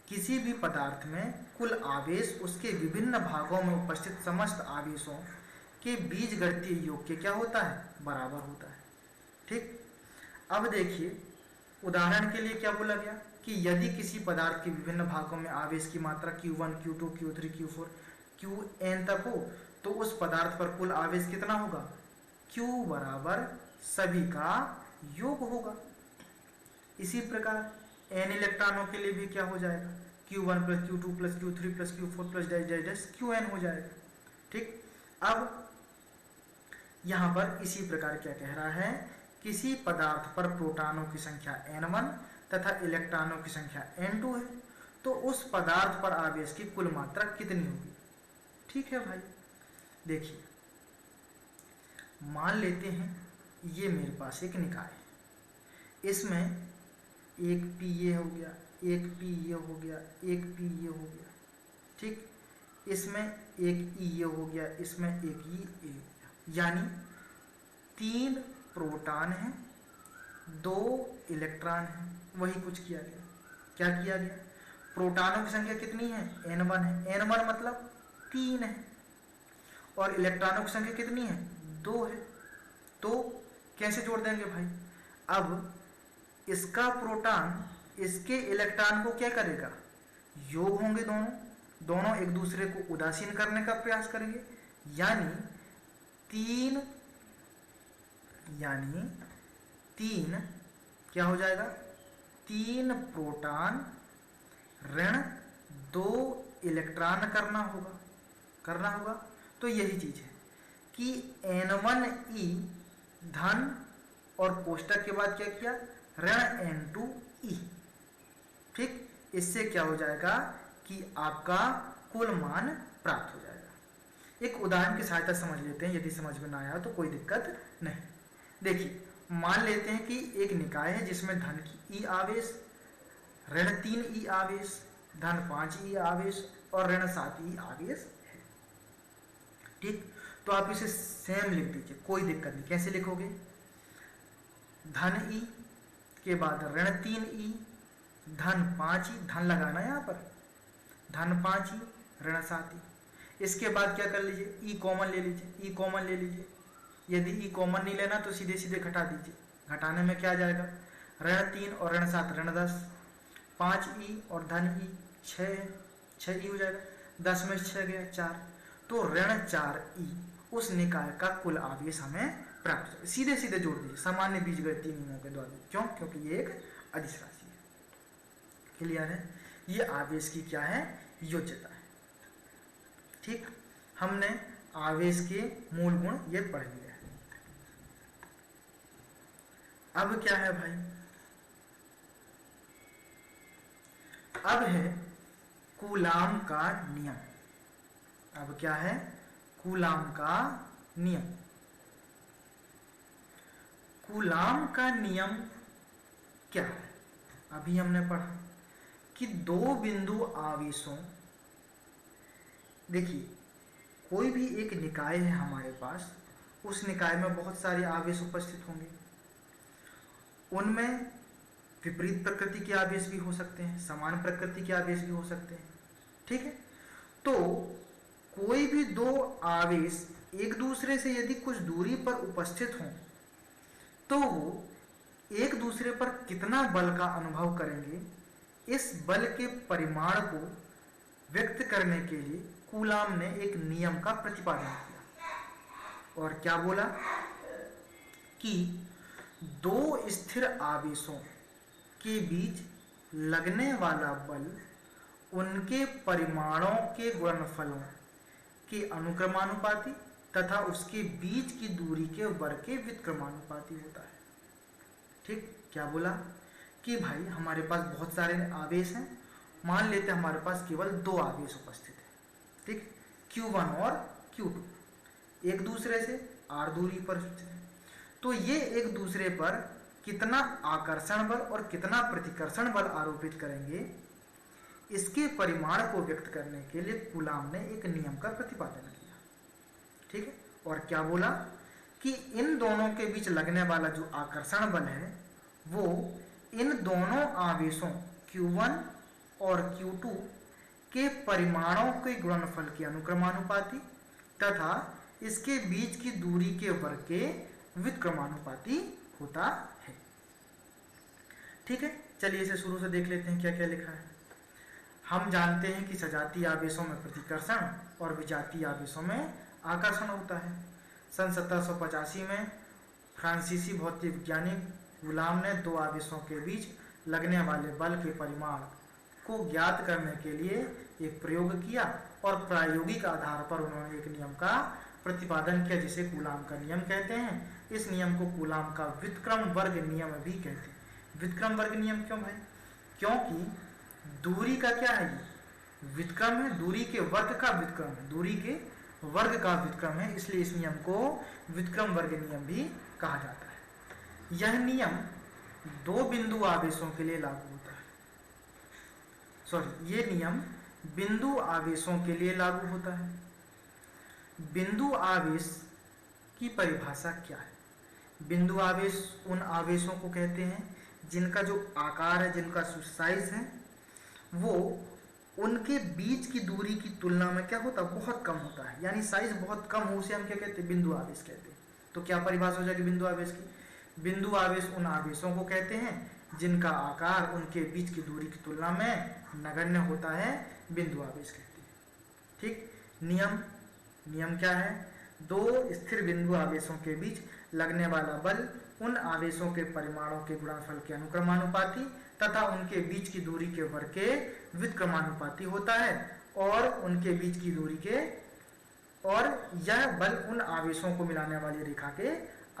किसी भी पदार्थ में कुल आवेश उसके विभिन्न भागों में उपस्थित समस्त आवेशों के बीजगणितीय योग के क्या होता है? बराबर होता है। ठीक, अब देखिए उदाहरण के लिए क्या बोला गया कि यदि किसी पदार्थ के विभिन्न भागों में आवेश की मात्रा Q1, Q2, Q3, Q4, Qn तक हो, तो उस पदार्थ पर कुल आवेश कितना होगा? Q बराबर सभी का योग होगा। इसी प्रकार n इलेक्ट्रॉनों के लिए भी क्या हो जाएगा? Q1 plus Q2 plus Q3 plus Q4 plus dash dash dash Qn हो जाएगा। ठीक, अब यहां पर इसी प्रकार क्या कह रहा है? किसी पदार्थ पर प्रोटॉनों की संख्या n1 तथा इलेक्ट्रॉनों की संख्या n2 है, तो उस पदार्थ पर आवेश की कुल मात्रा कितनी होगी? ठीक है भाई, देखिए मान लेते हैं ये मेरे पास एक निकाय है, इसमें एक पी ये हो गया, एक पी ये हो गया, एक पी ये हो गया। ठीक, इसमें एक ई ये हो गया, इसमें एक ई ए, यानी 3 प्रोटॉन हैं, 2 इलेक्ट्रॉन हैं। वही कुछ किया गया। क्या किया गया? प्रोटॉनों की संख्या कितनी है? n1 है। n1 मतलब 3 है, और इलेक्ट्रॉनों की संख्या कितनी है? 2 है। तो कैसे जोड़ देंगे भाई? अब इसका प्रोटॉन इसके इलेक्ट्रॉन को क्या करेगा? योग होंगे दोनों एक दूसरे को उदासीन करने का प्रयास करेंगे, यानी 3 क्या हो जाएगा? 3 प्रोटॉन ऋण 2 इलेक्ट्रॉन करना होगा। तो यही चीज है कि n1e धन और कोष्टक के बाद क्या किया? ऋण n2e। ठीक, इससे क्या हो जाएगा कि आपका कुल मान प्राप्त हो जाएगा। एक उदाहरण की सहायता समझ लेते हैं, यदि समझ में ना आया तो कोई दिक्कत नहीं। देखिए मान लेते हैं कि एक निकाय है जिसमें धन की ई आवेश, ऋण 3e आवेश, धन 5e आवेश और ऋण 7e आवेश है। ठीक, तो आप इसे सेम लिख दीजिए, कोई दिक्कत नहीं। कैसे लिखोगे? धन e के बाद ऋण 3e, धन 5e, धन लगाना यहाँ पर, धन 5e ऋण 7e। इसके बाद क्या कर लीजिए? ई कॉमन ले लीजिए। यदि ई कॉमन नहीं लेना तो सीधे सीधे घटा दीजिए। घटाने में क्या आ जाएगा? ऋण 3 और ऋण 7 ऋण 10, 5e और धन e 6e हो जाएगा। 10 में 6 गया 4, तो ऋण 4e उस निकाय का कुल आवेश हमें प्राप्त। सीधे सीधे जोड़ दीजिए सामान्य बीजगणितीय नियमों के द्वारा। क्यों? क्योंकि ये एक अदिश राशि है। क्लियर है? ये आवेश की क्या है? योज्यता है। ठीक, हमने आवेश के मूल गुण ये पढ़ लिए हैं। अब क्या है भाई, अब है कूलाम का नियम। अब क्या है, कूलाम का नियम। कूलाम का नियम क्या है? अभी हमने पढ़ा कि दो बिंदु आवेशों, देखिए कोई भी एक निकाय है हमारे पास, उस निकाय में बहुत सारे आवेश उपस्थित होंगे। उनमें विपरीत प्रकृति के आवेश भी हो सकते हैं, समान प्रकृति के आवेश भी हो सकते हैं। ठीक है, तो कोई भी दो आवेश एक दूसरे से यदि कुछ दूरी पर उपस्थित हों तो वो एक दूसरे पर कितना बल का अनुभव करेंगे, इस बल के परिमाण को व्यक्त करने के लिए कूलाम ने एक नियम का प्रतिपादन किया। और क्या बोला कि दो स्थिर आवेशों के बीच लगने वाला बल उनके परिमाणों के गुणनफलों के अनुक्रमानुपाती तथा उसके बीच की दूरी के वर्ग के व्युत्क्रमानुपाती होता है। ठीक, क्या बोला कि भाई हमारे पास बहुत सारे आवेश हैं, मान लेते हैं हमारे पास केवल दो आवेश उपस्थित है। ठीक, Q1 और Q2 एक दूसरे से r दूरी पर स्थित है। तो ये एक दूसरे पर कितना आकर्षण बल और कितना प्रतिकर्षण बल आरोपित करेंगे, इसके परिमाण को व्यक्त करने के लिए कूलाम ने एक नियम का प्रतिपादन किया। ठीक है, और क्या बोला कि इन दोनों के बीच लगने वाला जो आकर्षण बल है वो इन दोनों आवेशों Q1 और Q2 के परिमाणों के गुणनफल के अनुक्रमानुपाती तथा इसके बीच की दूरी के वर्ग के व्युत्क्रमानुपाती होता है। ठीक है, चलिए इसे शुरू से देख लेते हैं क्या क्या लिखा है। हम जानते हैं कि सजातीय आवेशों में प्रतिकर्षण और विजातीय आवेशों में आकर्षण होता है। सन 1785 में फ्रांसीसी भौतिक वैज्ञानिक कूलाम ने दो आवेशों के बीच लगने वाले बल के परिमाण को ज्ञात करने के लिए एक प्रयोग किया और प्रायोगिक आधार पर उन्होंने एक नियम का प्रतिपादन किया जिसे कूलाम का नियम कहते हैं। इस नियम को कूलाम का व्युत्क्रम वर्ग नियम भी कहते हैं। व्युत्क्रम वर्ग नियम क्यों भाई? क्योंकि दूरी का क्या है, ये व्युत्क्रम है, दूरी के वर्ग का व्युत्क्रम है, दूरी के वर्ग का व्युत्क्रम है, इसलिए इस नियम को व्युत्क्रम वर्ग नियम भी कहा जाता है। यह नियम दो बिंदु आवेशों के लिए लागू होता है। ये नियम बिंदु आवेशों के लिए लागू होता है। बिंदु आवेश की परिभाषा क्या है? बिंदु आवेश उन आवेशों को कहते हैं जिनका जो आकार है, जिनका साइज है, वो उनके बीच की दूरी की तुलना में क्या होता है, बहुत कम होता है। यानी साइज बहुत कम हो, उसे हम क्या कहते हैं, बिंदु आवेश कहते हैं। तो क्या परिभाषा हो जाएगी बिंदु आवेश की? बिंदु आवेश उन आवेशों को कहते हैं जिनका आकार उनके बीच की दूरी की तुलना में नगण्य होता है, बिंदु आवेश कहते हैं। ठीक, नियम क्या है? दो स्थिर बिंदु आवेशों के बीच लगने वाला बल उन आवेशों के परिमाणों के गुणनफल के अनुक्रमानुपाती तथा उनके बीच की दूरी के वर्ग के व्युत्क्रमानुपाती होता है और उनके बीच की दूरी के, और यह बल उन आवेशों को मिलाने वाली रेखा के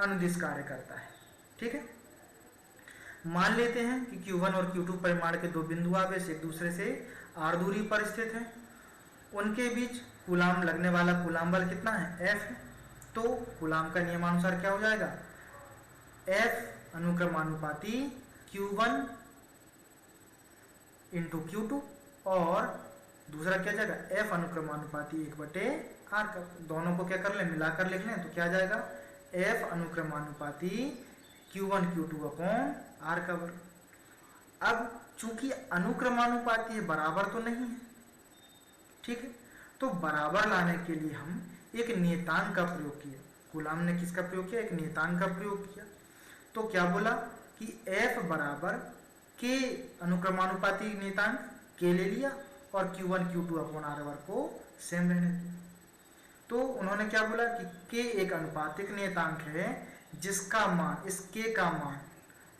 अनुदिश कार्य करता है। ठीक है, मान लेते हैं कि Q1 और Q2 परिमाण के दो बिंदु आवेश एक दूसरे से r दूरी पर स्थित हैं। उनके बीच कूलाम लगने वाला कूलाम बल कितना है, F है। तो कूलाम का नियमानुसार क्या हो जाएगा, F अनुक्रमानुपाती Q1 इंटू Q2 और दूसरा क्या जाएगा, F अनुक्रमानुपाती 1/r का। दोनों को क्या कर लें, मिलाकर लिख लें तो क्या जाएगा, F अनुक्रमानुपाती Q1 Q2 upon r का वर्ग। अब चूंकि अनुक्रमानुपाती है, बराबर तो नहीं है। ठीक है, तो बराबर लाने के लिए हम एक नियतांक का प्रयोग किया। कूलाम ने किसका प्रयोग किया, एक नियतांक का प्रयोग किया। तो क्या बोला कि F बराबर K अनुक्रमानुपाती नियतांक K ले लिया और Q1 Q2 अपॉन r वर्ग को सेम रहने दिया। तो उन्होंने क्या बोला कि K एक अनुपातिक नियतांक है जिसका मान, इस K का मान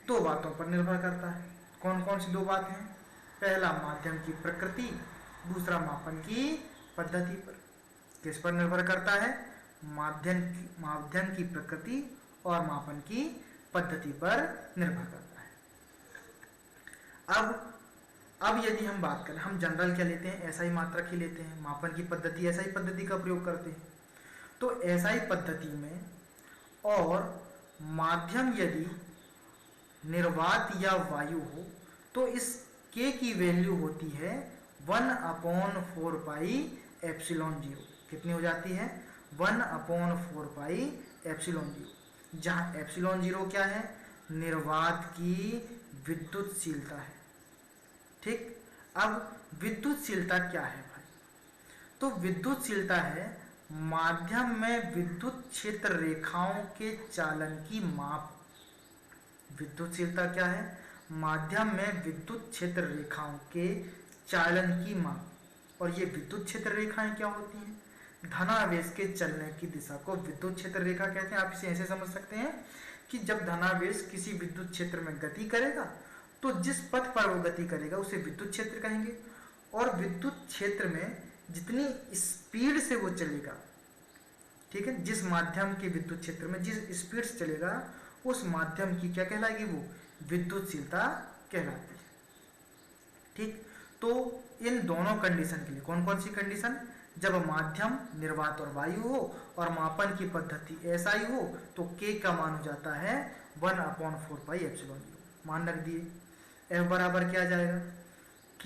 दो बातों पर निर्भर करता है। कौन कौन सी दो बातें हैं? पहला, माध्यम की प्रकृति, दूसरा मापन की पद्धति पर। किस पर निर्भर करता है? माध्यम की प्रकृति और मापन की पद्धति पर निर्भर करता है। अब यदि हम बात करें, हम जनरल क्या लेते हैं? एसआई मात्रक ही लेते हैं। मापन की पद्धति एसआई पद्धति का प्रयोग करते हैं। तो एसआई पद्धति में और माध्यम यदि निर्वात या वायु हो तो इस k की वैल्यू होती है 1/4 पाई एप्सिलॉन 0। कितनी हो जाती है? 1/4 पाई एप्सिलॉन 0, जहाँ एप्सिलॉन 0 क्या है? निर्वात की विद्युतशीलता है। ठीक, अब विद्युतशीलता क्या है भाई? तो विद्युतशीलता है माध्यम में विद्युत क्षेत्र रेखाओं के चालन की माप। विद्युतशीलता क्या है? माध्यम में विद्युत क्षेत्र रेखाओं के चालन की माप। और ये विद्युत क्षेत्र रेखाएं क्या होती हैं? धनावेश के चलने की दिशा को विद्युत क्षेत्र रेखा कहते हैं। आप इसे ऐसे समझ सकते हैं कि जब धनावेश किसी विद्युत क्षेत्र में गति करेगा तो जिस पथ पर वो गति करेगा उसे विद्युत क्षेत्र कहेंगे। और विद्युत क्षेत्र में जितनी स्पीड से वो चलेगा, ठीक है, जिस माध्यम के विद्युत क्षेत्र में जिस स्पीड से चलेगा उस माध्यम की क्या कहलाएगी? वो विद्युतशीलता कहलाती है। ठीक, तो इन दोनों कंडीशन के लिए, कौन कौन सी कंडीशन? जब माध्यम निर्वात और वायु हो और मापन की पद्धति एसआई हो तो k का मान हो जाता है 1/4 पाई एप्सिलॉन 0। मान रख दिए। f बराबर क्या आ जाएगा? k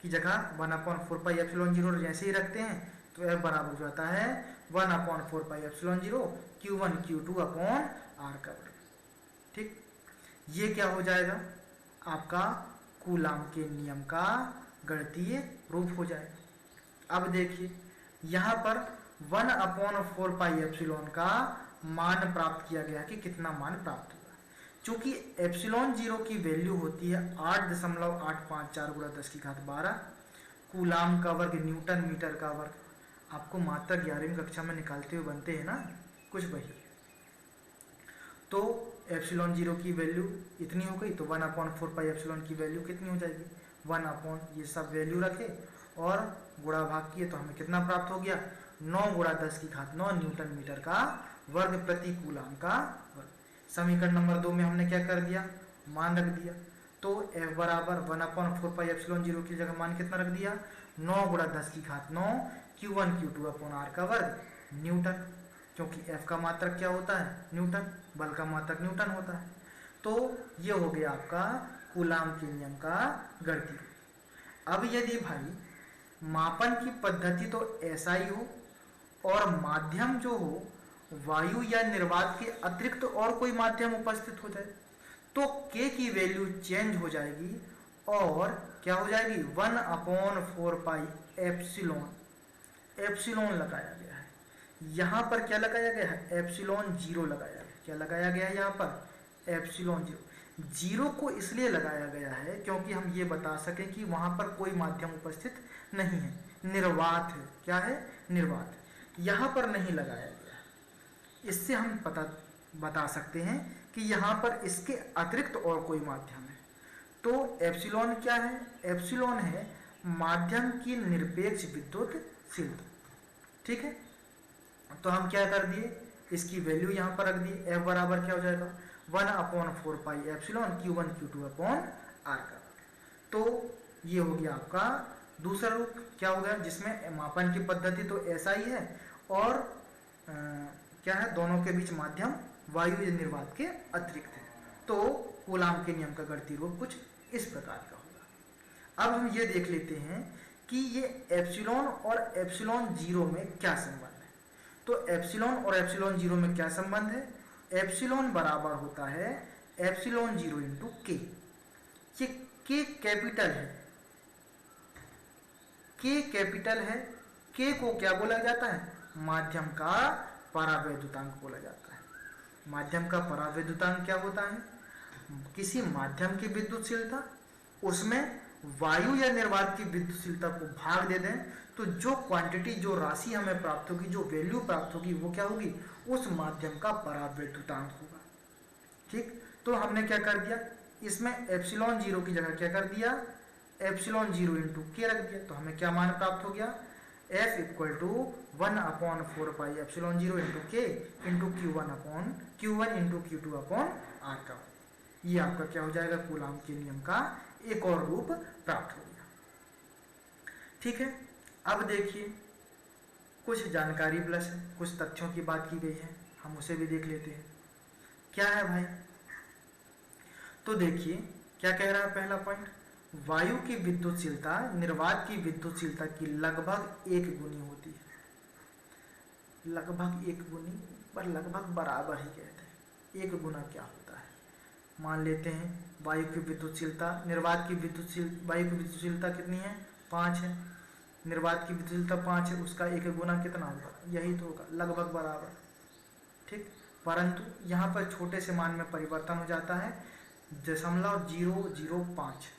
की जगह 1/4 पाई एप्सिलॉन 0 जैसे ही रखते हैं तो f बराबर हो जाता है 1/4 pi epsilon 0 q1 q2 upon r का वर्ग। ठीक, ये क्या हो जाएगा? आपका कूलाम के नियम का गणितीय रूप हो जाएगा। अब देखिए यहाँ पर 1/4 पाई एप्सिलॉन का मान प्राप्त किया गया कि कितना मान प्राप्त हुआ। चूंकि एप्सिलॉन 0 की वैल्यू होती है 8.854 गुणा 10 की घात 12 कूलाम का वर्ग न्यूटन मीटर का वर्ग। आपको मात्र 11वीं कक्षा में निकालते हुए बनते हैं ना कुछ वही। तो एप्सिलॉन 0 की वैल्यू इतनी हो गई तो 1/4 पाई एप्सिलॉन की वैल्यू कितनी हो जाएगी? 1 ये सब वैल्यू रखे और गुणा भाग किए तो हमें कितना प्राप्त हो गया? 9 गुणा 10 की घात 9 न्यूटन मीटर का वर्ग प्रति कूलाम का वर्ग। समीकरण नंबर 2 में हमने क्या कर दिया? मान रख दिया। तो F बराबर 1/4 पाई एप्सिलॉन 0 की जगह मान कितना रख दिया? 9 गुणा 10 की घात 9 q1 q2 अपॉन r का वर्ग न्यूटन, क्योंकि F का मात्रक क्या होता है? न्यूटन। बल का मात्रक न्यूटन होता है। तो ये हो गया आपका कूलाम के नियम का गणितीय रूप। अब यदि भाई मापन की पद्धति तो एसआई हो और माध्यम जो हो वायु या निर्वात के अतिरिक्त और कोई माध्यम उपस्थित हो जाए तो k की वैल्यू चेंज हो जाएगी और क्या हो जाएगी? 1/4 पाई एप्सिलॉन। एप्सिलॉन लगाया गया है यहाँ पर। क्या लगाया गया है? एप्सिलॉन 0 लगाया गया। क्या लगाया गया है यहाँ पर? एप्सिलॉन 0 को इसलिए लगाया गया है क्योंकि हम ये बता सकें कि वहां पर कोई माध्यम उपस्थित नहीं है, निर्वात है। क्या है? निर्वात। यहाँ पर नहीं लगाया गया। इससे हम बता सकते हैं कि यहाँ पर इसके अतिरिक्त और कोई माध्यम है। तो एप्सिलॉन क्या है? एप्सिलॉन है माध्यम की निरपेक्ष विद्युतशीलता। ठीक है, तो हम क्या कर दिए? इसकी वैल्यू यहाँ पर रख दी। F बराबर क्या हो जाएगा? 1/4 pi epsilon q1 q2 upon r का। तो ये हो गया आपका दूसरा रूप। क्या हो गया? जिसमें मापन की पद्धति तो ऐसा ही है और क्या है? दोनों के बीच माध्यम वायु या निर्वात के अतिरिक्त है। तो कूलाम के नियम का गणितीय रूप कुछ इस प्रकार का होगा। अब हम ये देख लेते हैं कि ये एप्सिलॉन और एप्सिलॉन 0 में क्या संबंध है। तो एप्सिलॉन और एप्सिलॉन 0 में क्या संबंध है? एप्सिलॉन बराबर होता है एप्सिलॉन 0 इंटू के। ये के कैपिटल है, के कैपिटल है। के को क्या बोला जाता है? माध्यम का परावैद्युतांक बोला जाता है। माध्यम का परावैद्युतांक क्या होता है? किसी माध्यम की विद्युतशीलता उसमें वायु या निर्वात की विद्युतशीलता को भाग दे दें तो जो क्वांटिटी, जो राशि हमें प्राप्त होगी, जो वैल्यू प्राप्त होगी वो क्या होगी? उस माध्यम का परावैद्युतांक होगा। ठीक, तो हमने क्या कर दिया? इसमें एप्सिलॉन 0 की जगह क्या कर दिया? एप्सिलॉन 0 इंटू के रख दिया तो हमें क्या मान प्राप्त हो गया, F equal to 1/4 epsilon 0 into K into Q1 into Q2 upon R का। ये आपका क्या हो जाएगा, कूलाम के नियम का एक और रूप प्राप्त हो गया। ठीक है, अब देखिए कुछ जानकारी प्लस कुछ तथ्यों की बात की गई है, हम उसे भी देख लेते हैं। क्या है भाई, तो देखिए क्या कह रहा है पहला पॉइंट, वायु की विद्युतशीलता निर्वात की विद्युतशीलता की लगभग 1 गुनी होती है। लगभग 1 गुनी, पर लगभग बराबर ही कहते हैं। 1 गुना क्या होता है, मान लेते हैं वायु की विद्युतशीलता, निर्वात की वायु की विद्युतशीलता कितनी है, 5 है, निर्वात की विद्युतशीलता 5 है, उसका 1 गुना कितना होगा, यही तो होगा, लगभग बराबर। ठीक, परंतु यहाँ पर छोटे से मान में परिवर्तन हो जाता है, 0.005।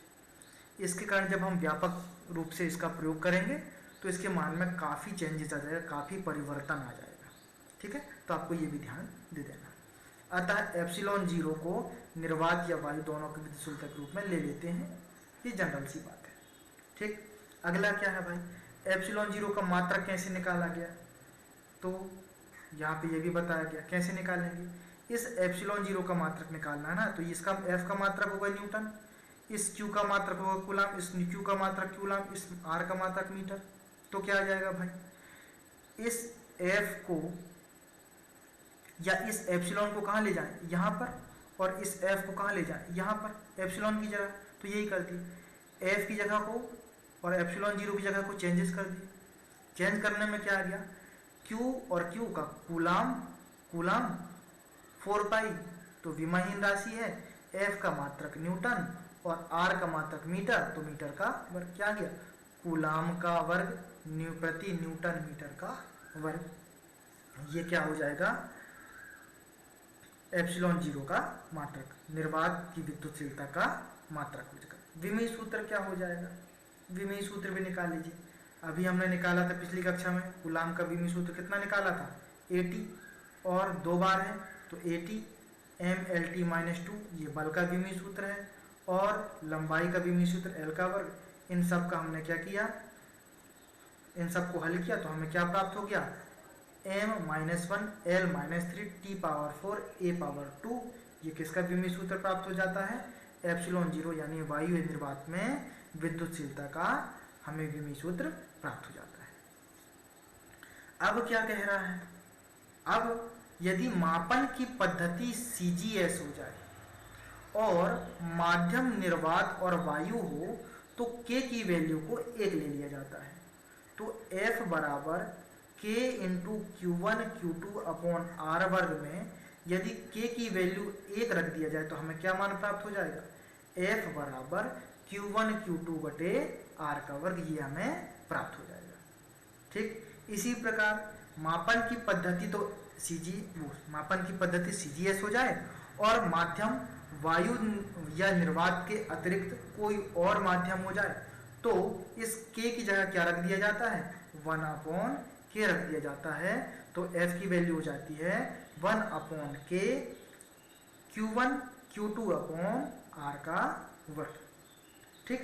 इसके कारण जब हम व्यापक रूप से इसका प्रयोग करेंगे तो इसके मान में काफ़ी चेंजेस आ जाएगा, काफ़ी परिवर्तन आ जाएगा। ठीक है, तो आपको ये भी ध्यान दे देना। अतः एप्सिलॉन 0 को निर्वात या वायु दोनों की विद्युतशीलता के रूप में ले लेते हैं, ये जनरल सी बात है। ठीक, अगला क्या है भाई, एप्सिलॉन 0 का मात्रक कैसे निकाला गया, तो यहाँ पे ये भी बताया गया कैसे निकालेंगे। इस एप्सिलॉन 0 का मात्रक निकालना है ना, तो इसका F का मात्रक होगा न्यूटन, इस Q का मात्रक होगा कूलाम, इस Q का मात्रक कूलाम, इस R का मात्रक मीटर। तो क्या आ जाएगा भाई, इस F को या इस एप्सिलॉन को कहाँ ले जाएं, यहाँ पर, और इस F को कहाँ ले जाएं, यहाँ पर, एप्सिलॉन की जगह। तो यही कर दिए, F की जगह को और एप्सिलॉन 0 की जगह को चेंजेस कर दिए। चेंज करने में क्या आ गया, Q और Q का कूलाम 4 पाई, तो विमाहीन राशि है, F का मात्रक न्यूटन और R का मात्रक मीटर, तो मीटर का वर्ग क्या गया, कूलाम का वर्ग प्रति न्यूटन मीटर का वर्ग। ये क्या हो जाएगा, एप्सिलॉन 0 का मात्रक, निर्वात की विद्युतशीलता का मात्रक हो जाएगा। विमीय सूत्र क्या हो जाएगा, विमीय सूत्र भी निकाल लीजिए। अभी हमने निकाला था पिछली कक्षा में, कूलाम का विमीय सूत्र कितना निकाला था, 80, और 2 बार है तो 80 mLT - 2, ये बल का विमीय सूत्र है, और लंबाई का विमीय सूत्र L का वर्ग। इन सब का हमने क्या किया, इन सब को हल किया तो हमें क्या प्राप्त हो गया, m-1 L - 3 T⁴ A⁴ 2। ये किसका विमीय सूत्र प्राप्त हो जाता है, एप्सिलॉन 0 यानी वायु निर्वात में विद्युतशीलता का हमें विमीय सूत्र प्राप्त हो जाता है। अब क्या कह रहा है, अब यदि मापन की पद्धति CGS हो जाए और माध्यम निर्वात और वायु हो तो K की वैल्यू को 1 ले लिया जाता है। तो F बराबर K into Q1 Q2 upon R वर्ग में यदि K की वैल्यू 1 रख दिया जाए तो हमें क्या मान प्राप्त हो जाएगा, F बराबर Q1 Q2 बटे R का वर्ग, ये हमें प्राप्त हो जाएगा। ठीक, इसी प्रकार मापन की पद्धति तो मापन की पद्धति CGS हो जाए और माध्यम वायु या निर्वात के अतिरिक्त कोई और माध्यम हो जाए तो इस K की जगह क्या रख दिया जाता है, 1/K रख दिया जाता है। तो F की वैल्यू हो जाती है 1/K Q1 Q2 upon R का वर्ग। ठीक,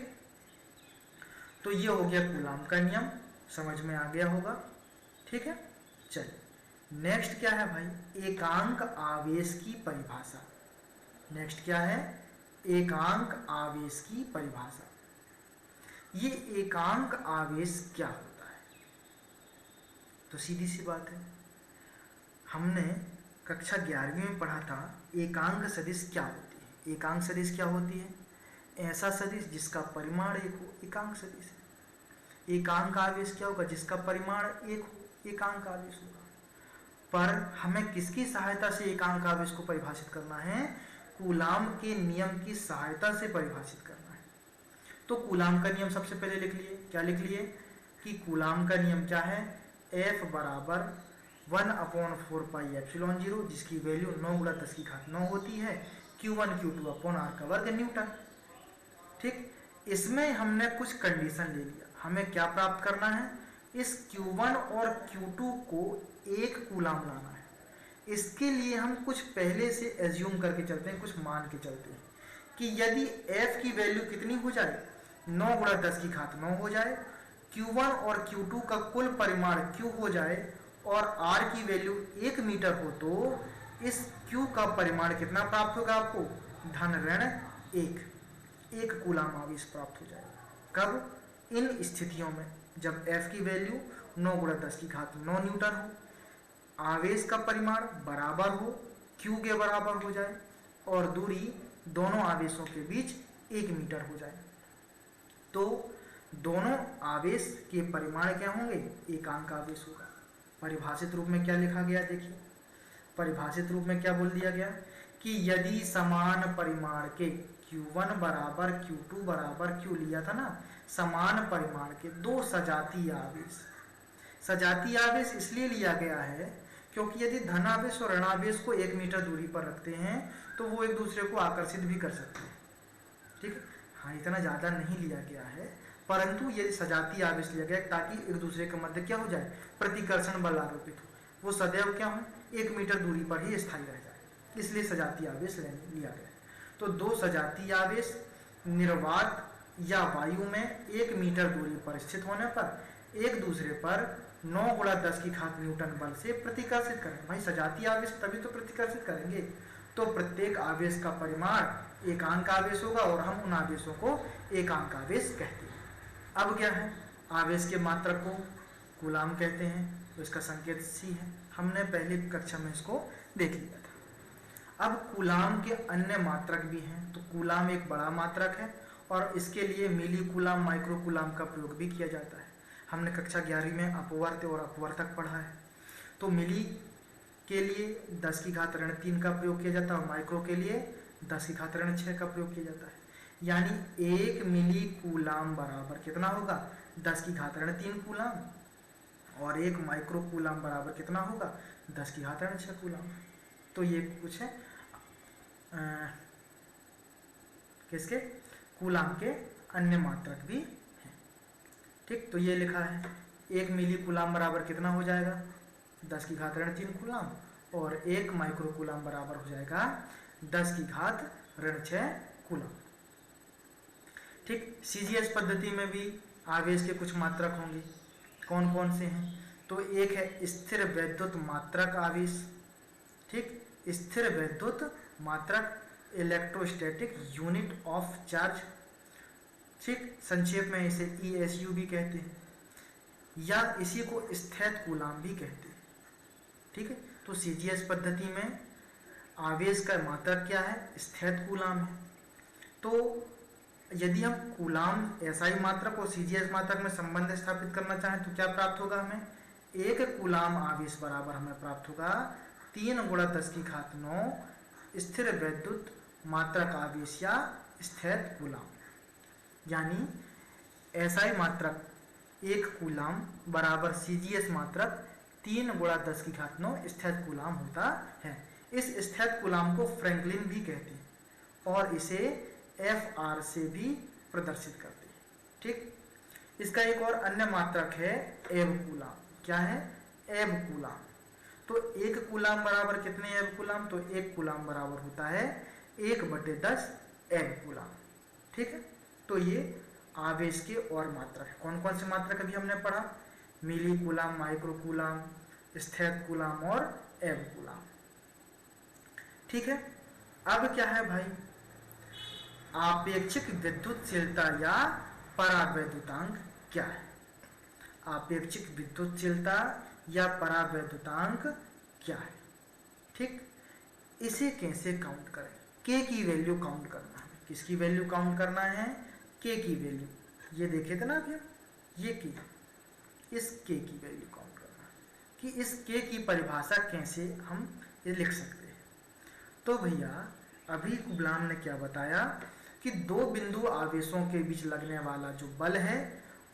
तो ये हो गया कूलाम का नियम, समझ में आ गया होगा। ठीक है, चलिए नेक्स्ट क्या है भाई, एकांक आवेश की परिभाषा। नेक्स्ट क्या है, एकांक आवेश की परिभाषा। ये एकांक आवेश क्या होता है, तो सीधी सी बात है, हमने कक्षा 11वीं में पढ़ा था एकांक सदिश क्या होती है। एकांक सदिश क्या होती है, ऐसा सदिश जिसका परिमाण 1 हो, एकांक सदिश है। एकांक आवेश क्या होगा, जिसका परिमाण 1 हो, एकांक आवेश होगा। पर हमें किसकी सहायता से एकांक आवेश को परिभाषित करना है, कूलाम के नियम की सहायता से परिभाषित करना है। तो कूलाम का नियम सबसे पहले लिख लिए, क्या लिख लिए कि कूलाम का नियम क्या है, F बराबर 1/4 पाई एप्सिलॉन 0, जिसकी वैल्यू 9 × 10⁹ होती है, Q1 Q2 अपॉन R का वर्ग न्यूटन। ठीक, इसमें हमने कुछ कंडीशन ले लिया, हमें क्या प्राप्त करना है, इस Q1 और Q2 को 1 कूलाम लाना है। इसके लिए हम कुछ पहले से एज्यूम करके चलते हैं, कुछ मान के चलते हैं कि यदि F की वैल्यू कितनी हो जाए, 9 गुणा 10 की घात 9 हो जाए, Q1 और Q2 का कुल परिमाण Q हो जाए और R की वैल्यू 1 मीटर हो, तो इस Q का परिमाण कितना प्राप्त होगा आपको? धन ऋण 1 कूलाम आवेश प्राप्त हो जाएगा। कब? इन स्थितियों में जब F की वैल्यू 9 गुणा 10 की घात 9 न्यूटन हो, आवेश का परिमाण बराबर हो, Q के बराबर हो जाए और दूरी दोनों आवेशों के बीच 1 मीटर हो जाए, तो दोनों आवेश के परिमाण क्या होंगे? एकांक आवेश होगा। परिभाषित रूप में क्या लिखा गया देखिए, परिभाषित रूप में क्या बोल दिया गया कि यदि समान परिमाण के Q1 बराबर Q2 बराबर Q लिया था ना, समान परिमाण के दो सजातीय आवेश, सजातीय आवेश इसलिए लिया गया है क्योंकि यदि धनावेश और ऋणावेश को 1 मीटर दूरी पर रखते हैं तो वो एक दूसरे को आकर्षित भी कर सकते हैं। ठीक है, हाँ इतना ज़्यादा नहीं लिया गया है, परंतु ये सजातीय आवेश लिया गया ताकि एक दूसरे के मध्य क्या हो जाए? प्रतिकर्षण बल आरोपित हो, वो सदैव क्या हो? 1 मीटर दूरी पर ही स्थायी रह जाए, इसलिए सजातीय आवेश लिया गया। तो दो सजातीय आवेश निर्वात या वायु में 1 मीटर दूरी पर स्थित होने पर एक दूसरे पर 9 गुणा 10 की घात न्यूटन बल से प्रतिकर्षित करें। भाई सजातीय आवेश तभी तो प्रतिकर्षित करेंगे, तो प्रत्येक आवेश का परिमाण एकांक आवेश होगा और हम उन आवेशों को एकांक आवेश कहते हैं। अब क्या है? आवेश के मात्रक को कूलाम कहते हैं, तो इसका संकेत C है। हमने पहली कक्षा में इसको देख लिया था। अब कूलाम के अन्य मात्रक भी हैं, तो कूलाम एक बड़ा मात्रक है और इसके लिए मिली कूलाम, माइक्रो कूलाम का प्रयोग भी किया जाता है। हमने कक्षा 11वीं में अपवर्त्य और अपवर्तक पढ़ा है। तो मिली के लिए 10 की घात ऋण 3 का प्रयोग किया जाता है और माइक्रो के लिए 10 की घात ऋण 6 का प्रयोग किया जाता है। यानी 1 मिली कूलाम बराबर कितना होगा? 10 की घात ऋण 3 कूलाम, और 1 माइक्रो कूलाम बराबर कितना होगा? 10 की घात ऋण 6 कूलाम। तो ये कुछ है किसके? कूलाम के अन्य मात्रक भी हैं। ठीक, तो ये लिखा है 1 मिली कूलाम बराबर कितना हो जाएगा? 10 की घात ऋण 3 कूलाम, और 1 माइक्रो कूलाम बराबर हो जाएगा 10 की घात ऋण 6 कूलाम। ठीक, CGS पद्धति में भी आवेश के कुछ मात्रक होंगे। कौन कौन से हैं? तो एक है स्थिर वैद्युत मात्रक आवेश। ठीक, स्थिर वैद्युत मात्रक, इलेक्ट्रोस्टैटिक यूनिट ऑफ चार्ज। ठीक, संक्षेप में इसे ESU भी कहते हैं, या इसी को स्थैत कूलाम भी कहते हैं। ठीक है, तो CGS पद्धति में आवेश का मात्रक क्या है? स्थैत कूलाम है। तो यदि हम कूलाम SI मात्रक और CGS मात्रक में संबंध स्थापित करना चाहें तो क्या प्राप्त होगा हमें? 1 कूलाम आवेश बराबर हमें प्राप्त होगा 3 गुणा 10 की घात 9 स्थिर वैद्युत मात्रक आवेश या स्थैत कूलाम। यानी SI मात्रक 1 कूलाम बराबर CGS मात्रक 3 गुणा 10 की घात 9 स्थैत कूलाम होता है। इस स्थैत कूलाम को फ्रैंकलिन भी कहते हैं और इसे FR से भी प्रदर्शित करते हैं। ठीक, इसका एक और अन्य मात्रक है एब कूलाम। क्या है? एब कूलाम। तो 1 कूलाम बराबर कितने एब कूलाम? तो 1 कूलाम बराबर होता है 1/10 एब कूलाम। ठीक है, तो ये आवेश के और मात्रक है। कौन कौन से मात्रक अभी हमने पढ़ा? मिली कूलाम, माइक्रो कूलाम, स्थैत कूलाम और एब कूलाम। ठीक है, अब क्या है भाई? आपेक्षिक विद्युतशीलता या परावैद्युतांक क्या है? आपेक्षिक विद्युतशीलता या परावैद्युतांक क्या है? ठीक, इसे कैसे काउंट करें? K की वैल्यू काउंट करना है। किसकी वैल्यू काउंट करना है? K की वैल्यू। ये देखे थे ना अभी, ये K, इस K की वैल्यू काउंट करना है कि इस K की परिभाषा कैसे हम ये लिख सकते हैं। तो भैया अभी कूलाम ने क्या बताया कि दो बिंदु आवेशों के बीच लगने वाला जो बल है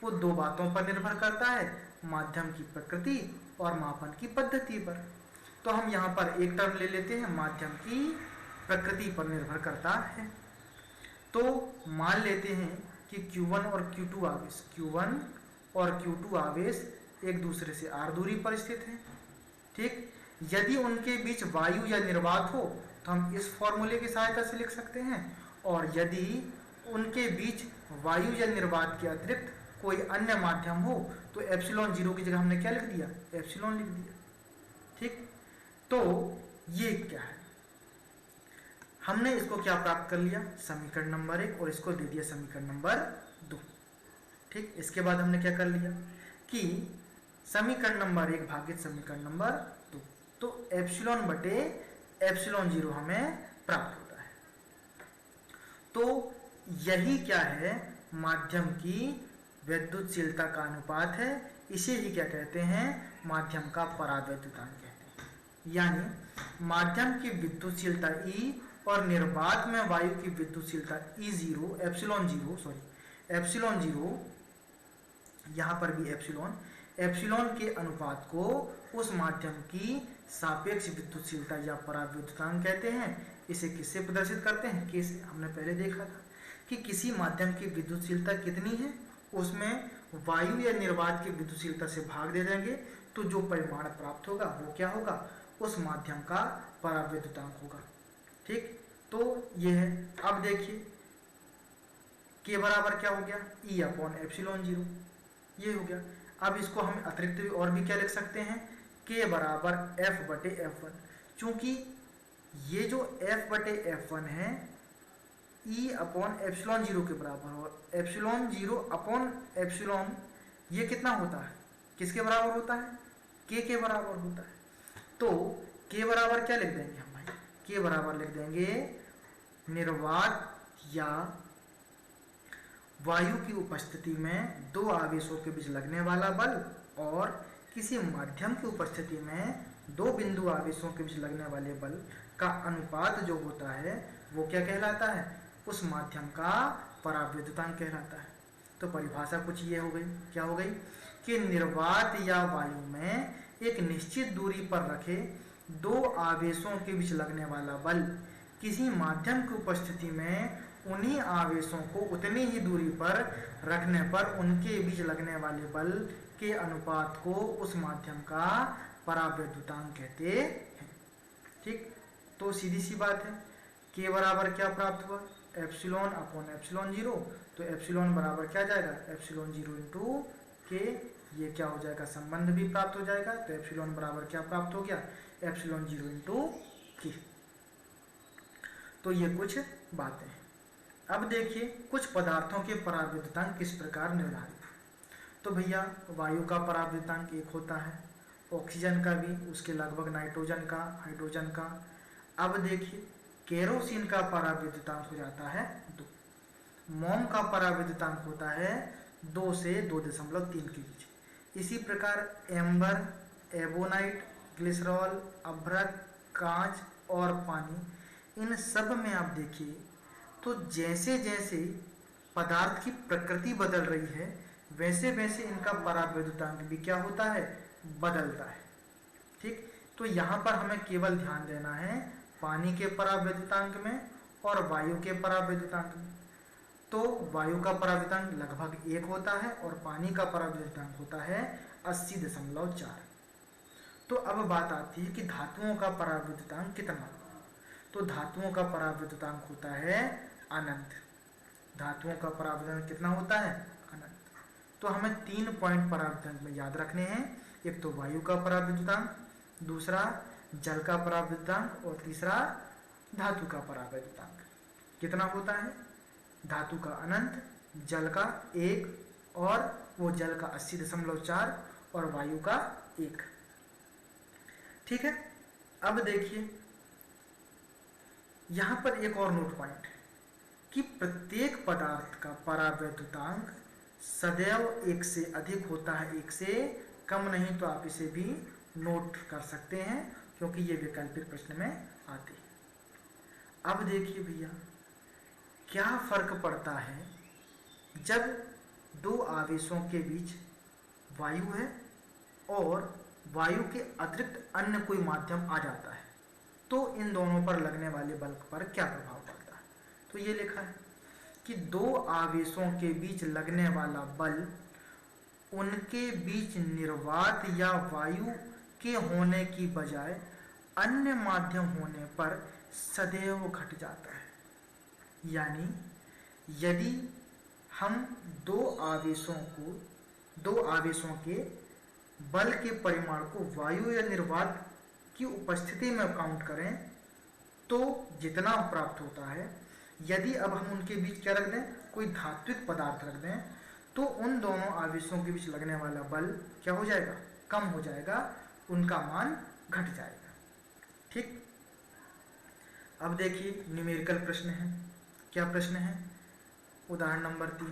वो दो बातों पर निर्भर करता है, माध्यम की प्रकृति और मापन की पद्धति पर। तो हम यहाँ पर एक टर्म ले लेते हैं, माध्यम की प्रकृति पर निर्भर करता है। तो मान लेते हैं कि Q1 और Q2 आवेश, Q1 और Q2 आवेश एक दूसरे से r दूरी पर स्थित हैं। ठीक, यदि उनके बीच वायु या निर्वात हो तो हम इस फॉर्मूले की सहायता से लिख सकते हैं, और यदि उनके बीच वायु या निर्वात के अतिरिक्त कोई अन्य माध्यम हो तो एप्सिलॉन जीरो की जगह हमने क्या लिख दिया, एप्सिलॉन लिख दिया। ठीक, तो ये क्या है, हमने इसको क्या प्राप्त कर लिया, समीकरण नंबर 1, और इसको दे दिया समीकरण नंबर 2। ठीक, इसके बाद हमने क्या कर लिया कि समीकरण नंबर 1 भागित समीकरण नंबर 2, तो एप्सिलॉन बटे एप्सिलॉन जीरो हमें प्राप्त होता है। तो यही क्या है, माध्यम की विद्युतशीलता का अनुपात है। इसे ही क्या कहते हैं, माध्यम का परावैद्युतांक कहते हैं। यानी माध्यम की विद्युतशीलता E और निर्वात में वायु की विद्युतशीलता E0 एप्सिलॉन जीरो, यहाँ पर भी एप्सिलॉन के अनुपात को उस माध्यम की सापेक्ष विद्युतशीलता या परावैद्युतांक कहते हैं। इसे किससे प्रदर्शित करते हैं, कैसे, हमने पहले देखा था कि किसी माध्यम की विद्युतशीलता कितनी है, उसमें वायु या निर्वात की विद्युतशीलता से भाग दे देंगे, तो जो परिमाण प्राप्त होगा वो क्या होगा, उस माध्यम का परावैद्युतांक होगा। ठीक, तो ये है। अब देखिए के बराबर क्या हो गया, E अपॉन एप्सिलॉन जीरो, ये हो गया। अब इसको हम अतिरिक्त भी और भी क्या लिख सकते हैं, के बराबर F बटे F1, चूंकि ये जो F बटे F1 है E अपॉन एप्सिलॉन जीरो के बराबर हो, एप्सिलॉन जीरो अपॉन एप्सिलॉन ये कितना होता है, किसके बराबर होता है, के बराबर होता है। तो के बराबर क्या लिख देंगे हम भाई, के बराबर लिख देंगे निर्वात या वायु की उपस्थिति में दो आवेशों के बीच लगने वाला बल और किसी माध्यम की उपस्थिति में दो बिंदु आवेशों के बीच लगने वाले बल का अनुपात जो होता है वो क्या कहलाता है, उस माध्यम का परावैद्युतांक कहलाता है। तो परिभाषा कुछ ये हो गई, क्या हो गई कि निर्वात या वायु में एक निश्चित दूरी पर रखे दो आवेशों के बीच लगने वाला बल किसी माध्यम की उपस्थिति में उन्हीं आवेशों को उतनी ही दूरी पर रखने पर उनके बीच लगने वाले बल के अनुपात को उस माध्यम का परावैद्युतांक कहते हैं। ठीक, तो सीधी सी बात है, के बराबर क्या प्राप्त हुआ, एप्सिलॉन अपॉन एप्सिलॉन जीरो, तो एप्सिलॉन बराबर क्या जाएगा, एप्सिलॉन जीरो इंटू के, ये क्या हो जाएगा, संबंध भी प्राप्त हो जाएगा। तो एप्सिलॉन बराबर क्या प्राप्त हो गया, एप्सिलॉन जीरो इंटू के। तो ये कुछ बातें हैं। अब देखिए कुछ पदार्थों के परावैद्युतांक किस प्रकार निर्धारित। तो भैया वायु का परावैद्युतांक 1 होता है, ऑक्सीजन का भी, उसके लगभग नाइट्रोजन का, हाइड्रोजन का। अब देखिए केरोसिन का परावैद्युतांक हो जाता है 2, मोम का परावैद्युतांक होता है 2 से 2.3 के बीच। इसी प्रकार एम्बर, एबोनाइट, ग्लिसरॉल, अभ्रक, कांच और पानी, इन सब में आप देखिए तो जैसे जैसे पदार्थ की प्रकृति बदल रही है वैसे वैसे इनका परावैद्युतांक भी क्या होता है, बदलता है। ठीक, तो यहाँ पर हमें केवल ध्यान देना है पानी के परावैद्युतांक में और वायु के परावैद्युतांक में। तो वायु का परावैद्युतांक लगभग 1 होता है और पानी का परावैद्युतांक होता है 80.4। तो अब बात आती है कि धातुओं का परावैद्युतांक कितना। तो धातुओं का परावैद्युतांक होता है अनंत। धातुओं का परावैद्युतांक कितना होता है, अनंत। तो हमें 3 पॉइंट परावैद्युतांक में याद रखने हैं, एक तो वायु का परावैद्युतांक, दूसरा जल का परावैद्युतांक और तीसरा धातु का परावैद्युतांक। कितना होता है, धातु का अनंत, जल का 1 और वो जल का 80.4 और वायु का 1। ठीक है, अब देखिए यहां पर एक और नोट पॉइंट है कि प्रत्येक पदार्थ का परावैद्युतांक सदैव 1 से अधिक होता है, 1 से कम नहीं। तो आप इसे भी नोट कर सकते हैं क्योंकि ये वैकल्पिक प्रश्न में आते हैं। अब देखिए भैया क्या फर्क पड़ता है जब दो आवेशों के बीच वायु है और वायु के अतिरिक्त अन्य कोई माध्यम आ जाता है, तो इन दोनों पर लगने वाले बल पर क्या प्रभाव पड़ता है। तो ये लिखा है कि दो आवेशों के बीच लगने वाला बल उनके बीच निर्वात या वायु के होने की बजाय अन्य माध्यम होने पर सदैव घट जाता है। यानी यदि हम दो आवेशों के बल के परिमाण को वायु या निर्वात की उपस्थिति में काउंट करें तो जितना प्राप्त होता है, यदि अब हम उनके बीच क्या रख दें, कोई धात्विक पदार्थ रख दें, तो उन दोनों आवेशों के बीच लगने वाला बल क्या हो जाएगा, कम हो जाएगा, उनका मान घट जाएगा। ठीक। अब देखिए न्यूमेरिकल प्रश्न है। क्या प्रश्न है? उदाहरण नंबर 3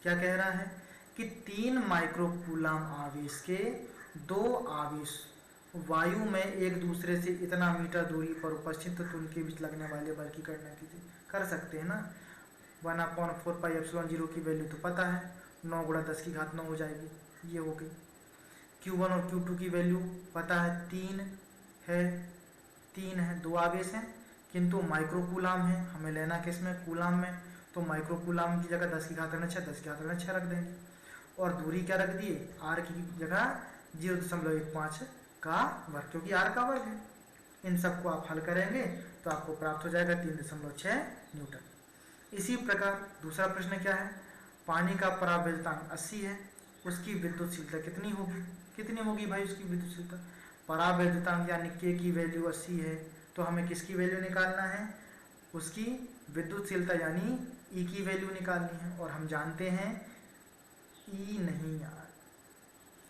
क्या कह रहा है कि 3 माइक्रोकूलाम आवेश के 2 आवेश वायु में एक दूसरे से इतना मीटर दूरी पर उपस्थित, तो उनके बीच लगने वाले बल की गणना कीजिए। कर सकते हैं ना, 1/4πε0 की वैल्यू तो पता है, 9 × 10⁹ हो जाएगी, ये हो गई। Q1 और Q2 की वैल्यू पता है, 3 है, 2 आवेश हैं, किंतु माइक्रोकूलाम है, हमें लेना किस में, कूलाम में, तो माइक्रोकूलाम की जगह 10⁻6 रख देंगे। और दूरी क्या रख दिए, r की जगह 0.15 का वर्ग, क्योंकि r का वर्ग है। इन सबको आप हल करेंगे तो आपको प्राप्त हो जाएगा 3.6 न्यूटन। इसी प्रकार दूसरा प्रश्न क्या है, पानी का परावैद्युतांक 80 है, उसकी विद्युतशीलता कितनी होगी भाई उसकी विद्युतशीलता। परावैद्युतांक यानी K की वैल्यू 80 है, तो हमें किसकी वैल्यू निकालना है, उसकी विद्युतशीलता यानी E की वैल्यू निकालनी है। और हम जानते हैं E नहीं यार,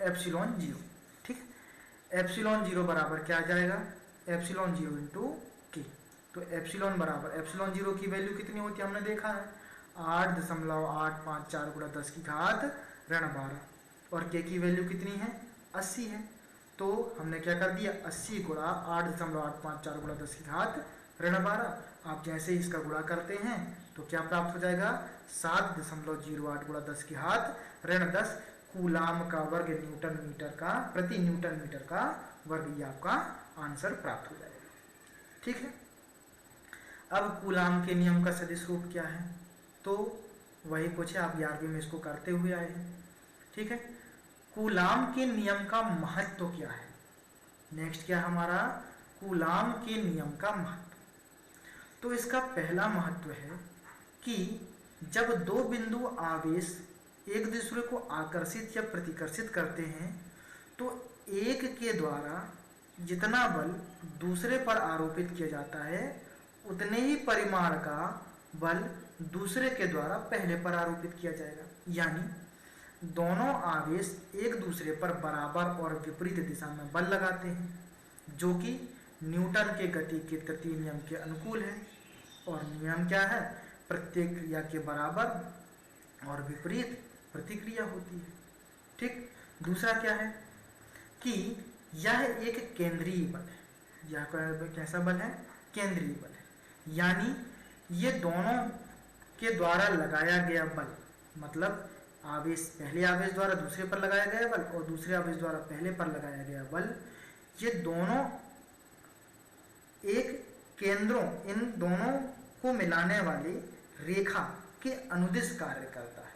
एप्सिलॉन 0। ठीक, एप्सिलॉन 0 बराबर क्या आ जाएगा, एप्सिलॉन 0 × K। तो एप्सिलॉन बराबर, एप्सिलॉन 0 की वैल्यू कितनी होती है हमने देखा है, 8.854 × 10⁻12। और K की वैल्यू कितनी है, 80 है, तो हमने क्या कर दिया, 80 × 8.854 × 10⁻12। आप जैसे ही इसका गुणा करते हैं तो क्या प्राप्त हो जाएगा, 7.08 × 10⁻10 कूलाम का वर्ग न्यूटन मीटर का, प्रति न्यूटन मीटर का वर्ग, ये आपका आंसर प्राप्त हो जाएगा। ठीक है। अब कूलाम के नियम का सदिश रूप क्या है, तो वही कुछ है, आप 11वीं में इसको करते हुए आए हैं। ठीक है। कूलाम के नियम का महत्व क्या है, नेक्स्ट क्या हमारा, कूलाम के नियम का महत्व। तो इसका पहला महत्व है कि जब दो बिंदु आवेश एक दूसरे को आकर्षित या प्रतिकर्षित करते हैं, तो एक के द्वारा जितना बल दूसरे पर आरोपित किया जाता है, उतने ही परिमाण का बल दूसरे के द्वारा पहले पर आरोपित किया जाएगा। यानी दोनों आवेश एक दूसरे पर बराबर और विपरीत दिशा में बल लगाते हैं, जो कि न्यूटन के गति के तृतीय नियम के अनुकूल है। और नियम क्या है, प्रत्येक क्रिया के बराबर और विपरीत प्रतिक्रिया होती है। ठीक। दूसरा क्या है कि यह एक केंद्रीय बल है। यह कैसा बल है, केंद्रीय बल है, यानी ये दोनों के द्वारा लगाया गया बल, मतलब आवेश, पहले आवेश द्वारा दूसरे पर लगाया गया बल और दूसरे आवेश द्वारा पहले पर लगाया गया बल, ये दोनों एक केंद्रों, इन दोनों को मिलाने वाली रेखा के अनुदिश कार्य करता है।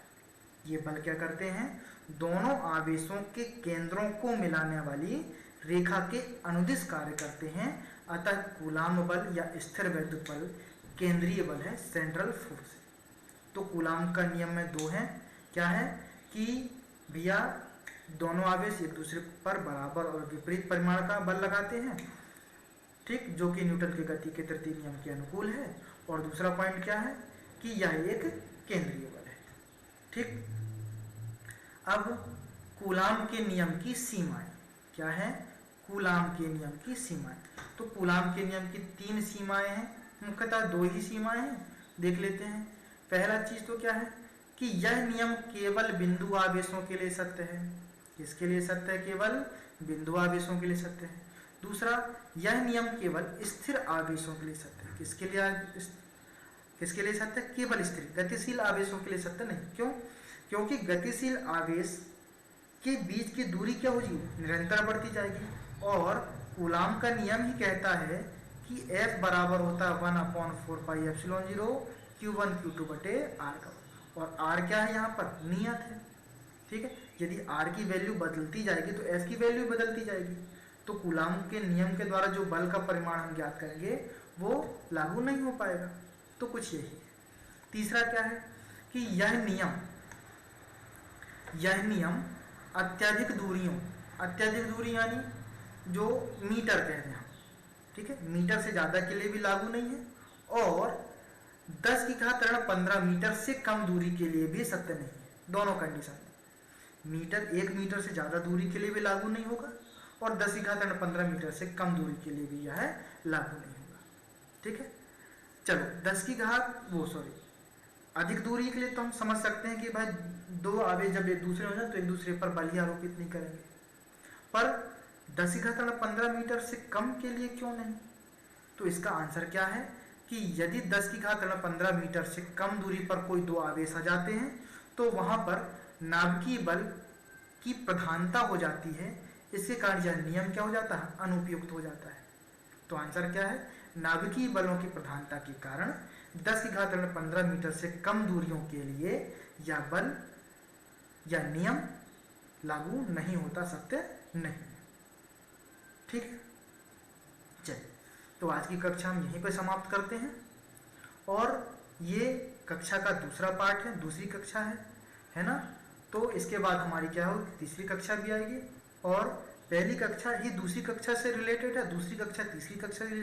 ये बल क्या करते हैं, दोनों आवेशों के केंद्रों को मिलाने वाली रेखा के अनुदिश कार्य करते हैं। अतः कूलाम बल या स्थिर वैद्युत बल केंद्रीय बल है, सेंट्रल फोर्स। तो कूलाम का नियम में 2 हैं, क्या है कि भैया दोनों आवेश एक दूसरे पर बराबर और विपरीत परिमाण का बल लगाते हैं, ठीक, जो कि न्यूटन की गति के तृतीय नियम के अनुकूल है। और दूसरा पॉइंट क्या है कि यह एक केंद्रीय बल है। ठीक। अब कूलाम के नियम की सीमाएं क्या है, कूलाम के नियम की सीमाएं। तो कूलाम के नियम की 3 सीमाएं हैं, मुख्यतः 2 ही सीमाएं हैं, देख लेते हैं। पहला चीज तो क्या है कि यह नियम केवल बिंदु आवेशों के लिए सत्य है। किसके लिए सत्य है, केवल बिंदु आवेशों के लिए सत्य है। दूसरा, यह नियम केवल स्थिर आवेशों के लिए सत्य है। किसके लिए सत्य है, केवल स्थिर, गतिशील आवेशों के लिए सत्य नहीं। क्यों, क्योंकि गतिशील आवेश के बीच की दूरी क्या होगी, निरंतर बढ़ती जाएगी। और कूलाम का नियम ही कहता है कि F बराबर होता है 1/4πε0 Q1 Q2 बटे R का। और R क्या है, यहाँ पर नियत है। ठीक है। यदि R की वैल्यू बदलती जाएगी तो F की वैल्यू बदलती जाएगी। तो कूलाम के नियम के द्वारा जो बल का परिमाण हम ज्ञात करेंगे वो लागू नहीं हो पाएगा। तो कुछ यही है। तीसरा क्या है कि यह नियम अत्यधिक दूरी यानी जो मीटर कहते हैं, ठीक है, मीटर से ज़्यादा के लिए भी लागू नहीं है और 10 की घात ऋण 15 मीटर से कम दूरी के लिए भी सत्य नहीं है। दोनों कंडीशन में 1 मीटर से ज़्यादा दूरी के लिए भी लागू नहीं होगा और 10 की घात ऋण 15 मीटर से कम दूरी के लिए भी यह लागू नहीं होगा। ठीक है, चलो 10 की घात अधिक दूरी के लिए तो हम समझ सकते हैं कि भाई दो आवेश जब एक दूसरे हो जाए तो एक दूसरे पर बल ही आरोपित नहीं करेंगे, पर 10 की घात 15 मीटर से कम के लिए क्यों नहीं? तो इसका आंसर क्या है कि यदि 10 की घात 15 मीटर से कम दूरी पर कोई दो आवेश आ जाते हैं तो वहां पर नाभिकीय बल की प्रधानता हो जाती है। इसके कारण यह नियम क्या हो जाता है? अनुपयुक्त हो जाता है। तो आंसर क्या है? नाभिकीय बलों की प्रधानता के कारण 10 की घात 15 मीटर से कम दूरियों के लिए यह बल या नियम लागू नहीं होता, सत्य नहीं। ठीक है, चलिए तो आज की कक्षा हम यहीं पर समाप्त करते हैं और ये कक्षा का दूसरा पार्ट है, दूसरी कक्षा है ना। तो इसके बाद हमारी क्या होगी? तीसरी कक्षा भी आएगी और पहली कक्षा ही दूसरी कक्षा से रिलेटेड है, दूसरी कक्षा तीसरी कक्षा से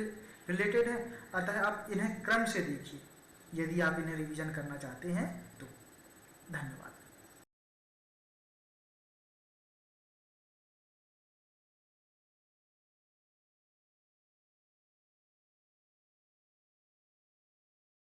रिलेटेड है। अतः आप इन्हें क्रम से देखिए यदि आप इन्हें रिवीजन करना चाहते हैं तो। धन्यवाद।